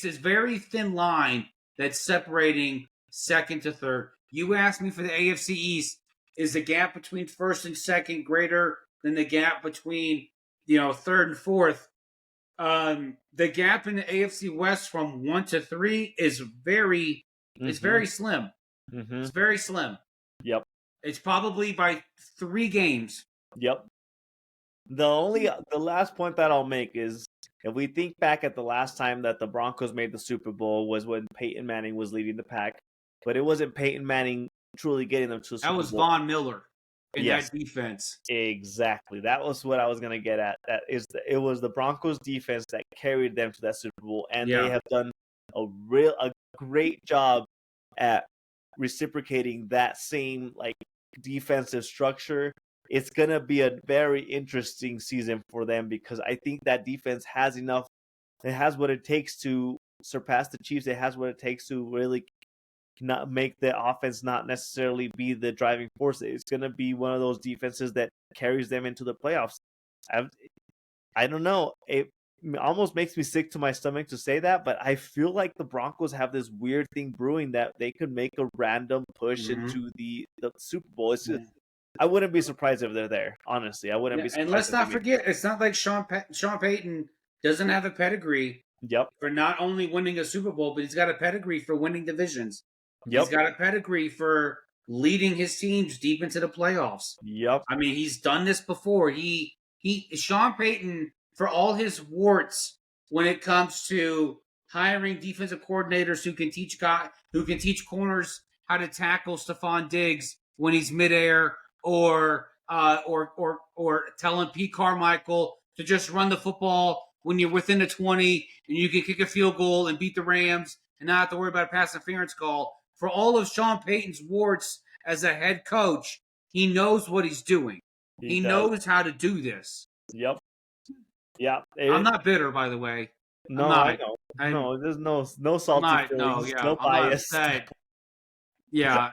Speaker 1: this very thin line that's separating second to third. You asked me for the AFC East, is the gap between first and second greater than the gap between, third and fourth? The gap in the AFC West from 1 to 3 is very slim.
Speaker 2: Mm-hmm.
Speaker 1: It's very slim.
Speaker 2: Yep.
Speaker 1: It's probably by 3 games.
Speaker 2: Yep. The last point that I'll make is if we think back at the last time that the Broncos made the Super Bowl was when Peyton Manning was leading the pack, but it wasn't Peyton Manning truly getting them to the Super Bowl.
Speaker 1: That was Von Miller in that defense.
Speaker 2: Exactly. That was what I was going to get at. It was the Broncos defense that carried them to that Super Bowl, and they have done a great job at reciprocating that same like defensive structure. It's going to be a very interesting season for them because I think that defense has enough. It has what it takes to surpass the Chiefs. It has what it takes to really not make the offense not necessarily be the driving force. It's going to be one of those defenses that carries them into the playoffs. I don't know. It almost makes me sick to my stomach to say that, but I feel like the Broncos have this weird thing brewing that they could make a random push into the Super Bowl. It's just, I wouldn't be surprised if they're there. Honestly, I wouldn't be surprised.
Speaker 1: And let's not forget, it's not like Sean Payton doesn't have a pedigree for not only winning a Super Bowl, but he's got a pedigree for winning divisions. He's got a pedigree for leading his teams deep into the playoffs. I mean, he's done this before. Sean Payton, for all his warts when it comes to hiring defensive coordinators who can teach corners how to tackle Stephon Diggs when he's midair, or telling Pete Carmichael to just run the football when you're within the 20 and you can kick a field goal and beat the Rams and not have to worry about a pass interference call. For all of Sean Payton's warts as a head coach, he knows what he's doing. He knows how to do this.
Speaker 2: Yeah.
Speaker 1: I'm not bitter, by the way.
Speaker 2: No, I know. No, there's no salty feelings, no bias.
Speaker 1: I'm not upset,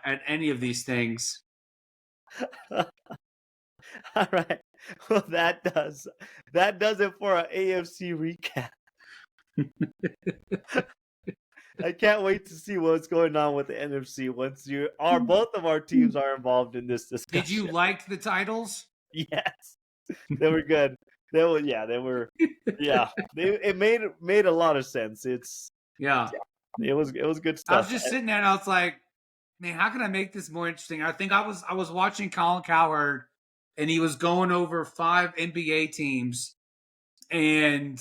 Speaker 1: at any of these things.
Speaker 2: All right. Well, that does it for our AFC recap. I can't wait to see what's going on with the NFC once both of our teams are involved in this discussion.
Speaker 1: Did you like the titles?
Speaker 2: Yes, they were good. They were. It made a lot of sense. It was good stuff.
Speaker 1: I was just sitting there and I was like, man, how can I make this more interesting? I think I was watching Colin Cowherd and he was going over 5 NBA teams and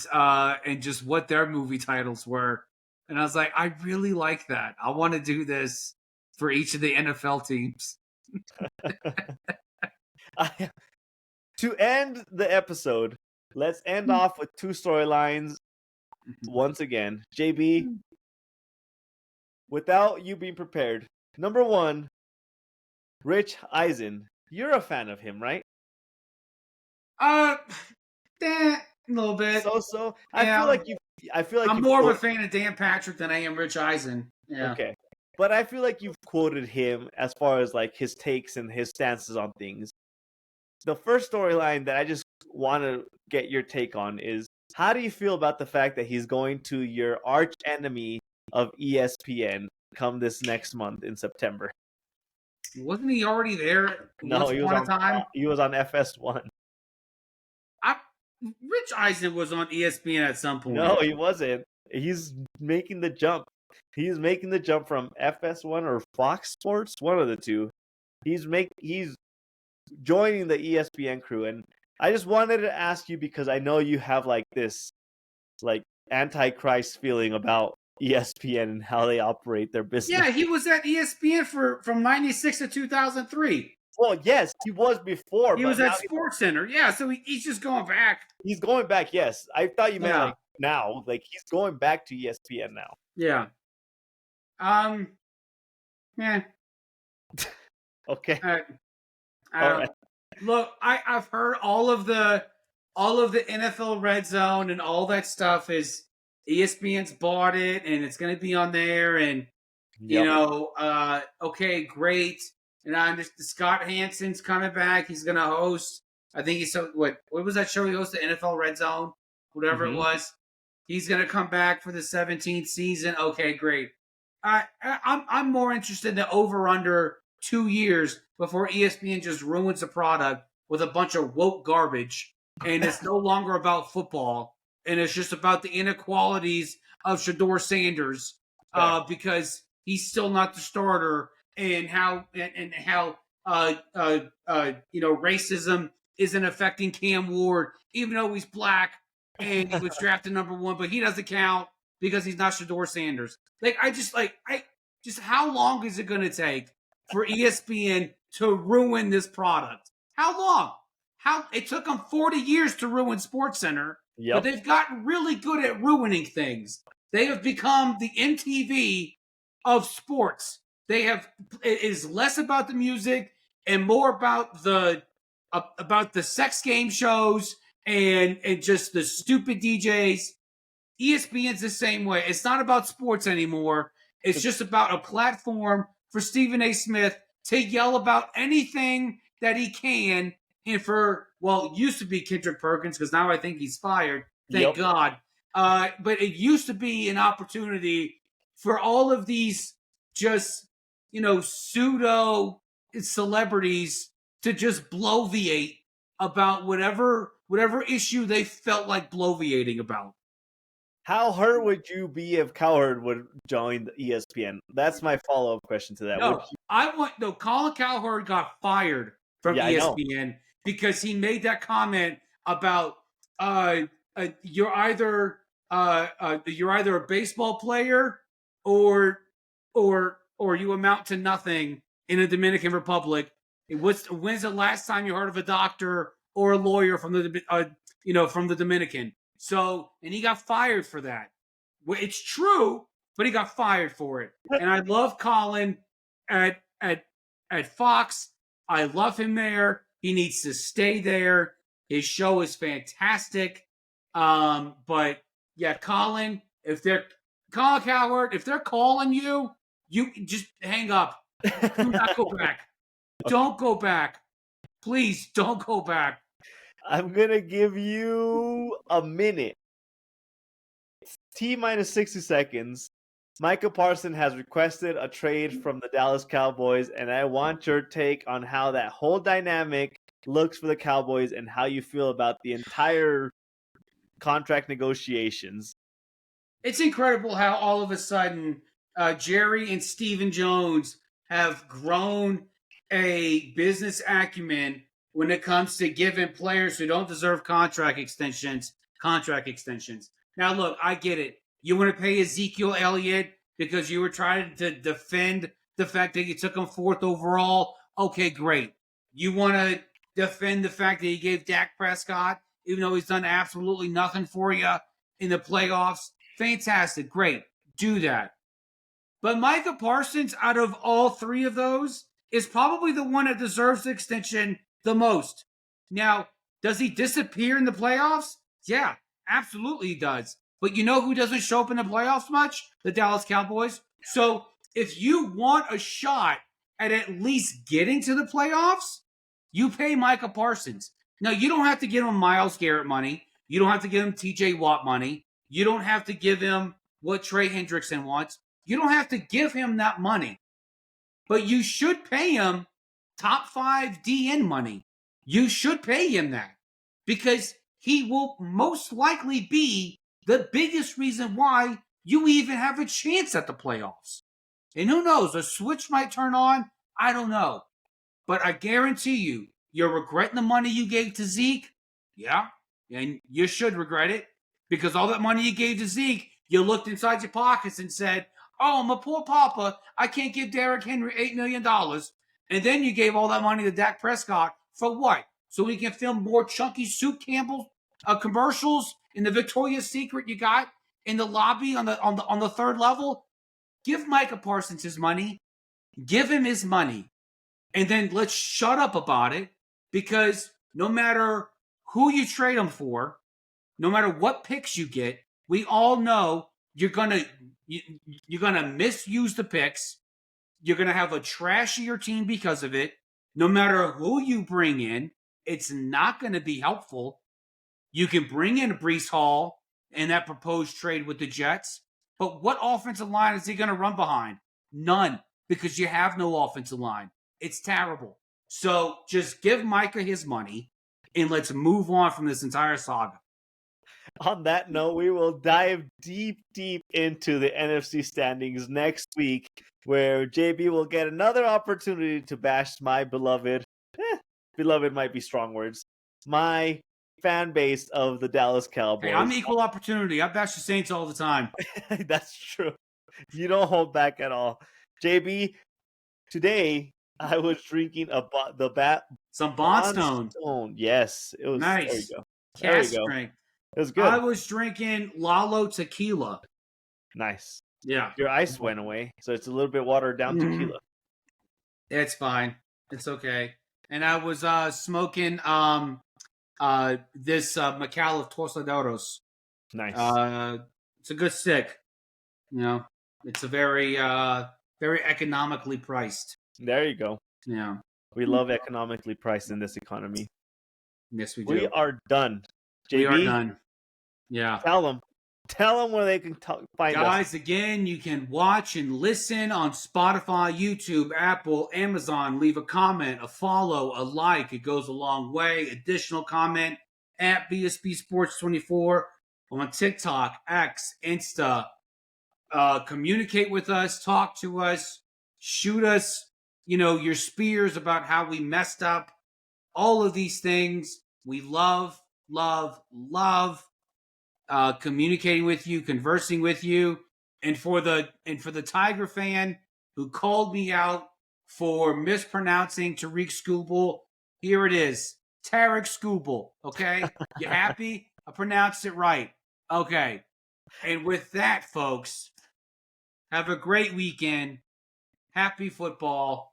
Speaker 1: just what their movie titles were. And I was like, I really like that. I want to do this for each of the NFL teams.
Speaker 2: To end the episode, let's end off with 2 storylines once again. JB, without you being prepared, number 1, Rich Eisen. You're a fan of him, right?
Speaker 1: A little bit.
Speaker 2: So I feel like
Speaker 1: I'm more of a fan of Dan Patrick than I am Rich Eisen. Yeah.
Speaker 2: Okay. But I feel like you've quoted him as far as like his takes and his stances on things. The first storyline that I just want to get your take on is, how do you feel about the fact that he's going to your arch enemy of ESPN come this next month in September?
Speaker 1: Wasn't he already there?
Speaker 2: No, he was on FS1.
Speaker 1: Rich Eisen was on ESPN at some point.
Speaker 2: No, he wasn't. He's making the jump. He's making the jump from FS1 or Fox Sports, one of the two. He's joining the ESPN crew, and I just wanted to ask you because I know you have like this like antichrist feeling about ESPN and how they operate their business.
Speaker 1: Yeah, he was at ESPN from 96 to 2003.
Speaker 2: Well, yes, he was before.
Speaker 1: He was at Sports Center. Yeah, so he's just going back.
Speaker 2: He's going back, yes. I thought you meant like now. Like he's going back to ESPN now.
Speaker 1: Yeah. Yeah.
Speaker 2: Okay.
Speaker 1: Look, I've heard all of the NFL Red Zone and all that stuff is ESPN's bought it and it's going to be on there and okay, great. And I understand Scott Hansen's coming back. He's going to host. I think what was that show he hosted? NFL Red Zone, whatever it was. He's going to come back for the 17th season. Okay, great. I'm more interested in the over/under 2 years before ESPN just ruins the product with a bunch of woke garbage, and it's no longer about football, and it's just about the inequalities of Shador Sanders because he's still not the starter, and how racism isn't affecting Cam Ward, even though he's black and he was drafted number 1, but he doesn't count because he's not Shador Sanders. How long is it going to take for ESPN to ruin this product? How long? It took them 40 years to ruin SportsCenter, but they've gotten really good at ruining things. They have become the MTV of sports. It is less about the music and more about the sex game shows and just the stupid DJs. ESPN's the same way. It's not about sports anymore. It's just about a platform for Stephen A. Smith to yell about anything that he can. And it used to be Kendrick Perkins, because now I think he's fired. Thank God. But it used to be an opportunity for all of these just, pseudo celebrities to just bloviate about whatever issue they felt like bloviating about.
Speaker 2: How hurt would you be if Cowherd would join the ESPN? That's my follow-up question to that.
Speaker 1: Colin Cowherd got fired from ESPN because he made that comment about you're either a baseball player or you amount to nothing in the Dominican Republic. When's the last time you heard of a doctor or a lawyer from the Dominican? So, and he got fired for that. Well, it's true, but he got fired for it. And I love Colin at Fox. I love him there. He needs to stay there. His show is fantastic. But yeah, Colin Cowherd, if they're calling you just hang up. Do not go back. Don't go back. Please don't go back.
Speaker 2: I'm going to give you a minute. T minus 60 seconds. Micah Parsons has requested a trade from the Dallas Cowboys, and I want your take on how that whole dynamic looks for the Cowboys and how you feel about the entire contract negotiations.
Speaker 1: It's incredible how all of a sudden Jerry and Stephen Jones have grown a business acumen when it comes to giving players who don't deserve contract extensions. Now, look, I get it. You want to pay Ezekiel Elliott because you were trying to defend the fact that you took him 4th overall. Okay, great. You want to defend the fact that you gave Dak Prescott, even though he's done absolutely nothing for you in the playoffs. Fantastic. Great. Do that. But Micah Parsons, out of all 3 of those, is probably the one that deserves the extension the most. Now, does he disappear in the playoffs? Yeah, absolutely he does. But you know who doesn't show up in the playoffs much? The Dallas Cowboys. So if you want a shot at least getting to the playoffs, you pay Micah Parsons. Now, you don't have to give him Myles Garrett money. You don't have to give him TJ Watt money. You don't have to give him what Trey Hendrickson wants. You don't have to give him that money. But you should pay him top 5 DN money. You should pay him that because he will most likely be the biggest reason why you even have a chance at the playoffs. And who knows, a switch might turn on. I don't know. But I guarantee you, you're regretting the money you gave to Zeke. Yeah, and you should regret it because all that money you gave to Zeke, you looked inside your pockets and said, oh, I'm a poor papa. I can't give Derrick Henry $8 million. And then you gave all that money to Dak Prescott for what? So we can film more Chunky Soup Campbell commercials in the Victoria's Secret you got in the lobby on the 3rd level? Give Micah Parsons his money. Give him his money. And then let's shut up about it because no matter who you trade him for, no matter what picks you get, we all know you're gonna misuse the picks. You're gonna have a trashier team because of it. No matter who you bring in, it's not gonna be helpful. You can bring in Breece Hall in that proposed trade with the Jets, but what offensive line is he gonna run behind? None, because you have no offensive line. It's terrible. So just give Micah his money and let's move on from this entire saga.
Speaker 2: On that note, we will dive deep into the NFC standings next week, where JB will get another opportunity to bash my beloved might be strong words, my fan base of the Dallas Cowboys.
Speaker 1: Hey, I'm equal opportunity. I bash the Saints all the time.
Speaker 2: That's true. You don't hold back at all. JB, today I was drinking
Speaker 1: some Bondstone.
Speaker 2: Yes, it was
Speaker 1: nice.
Speaker 2: There you go.
Speaker 1: Cast drink.
Speaker 2: It was good.
Speaker 1: I was drinking Lalo tequila.
Speaker 2: Nice.
Speaker 1: Yeah.
Speaker 2: Your ice went away, so it's a little bit watered down tequila.
Speaker 1: It's fine. It's okay. And I was smoking this Macal of Tostaderos.
Speaker 2: Nice.
Speaker 1: It's a good stick. You know, it's a very economically priced.
Speaker 2: There you go.
Speaker 1: Yeah.
Speaker 2: We love economically priced in this economy.
Speaker 1: Yes, we do.
Speaker 2: We are done. JB,
Speaker 1: we are done. Yeah.
Speaker 2: Tell them where they can find us.
Speaker 1: Guys, again, you can watch and listen on Spotify, YouTube, Apple, Amazon. Leave a comment, a follow, a like. It goes a long way. Additional comment at BSB Sports 24 on TikTok, X, Insta. Communicate with us. Talk to us. Shoot us, your spears about how we messed up. All of these things. We love communicating with you, conversing with you, and for the Tiger fan who called me out for mispronouncing Tariq Skubal, here it is, Tarek Skubal. Okay, you happy? I pronounced it right. Okay, and with that, folks, have a great weekend. Happy football.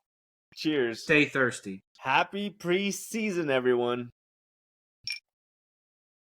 Speaker 2: Cheers.
Speaker 1: Stay thirsty.
Speaker 2: Happy preseason, everyone.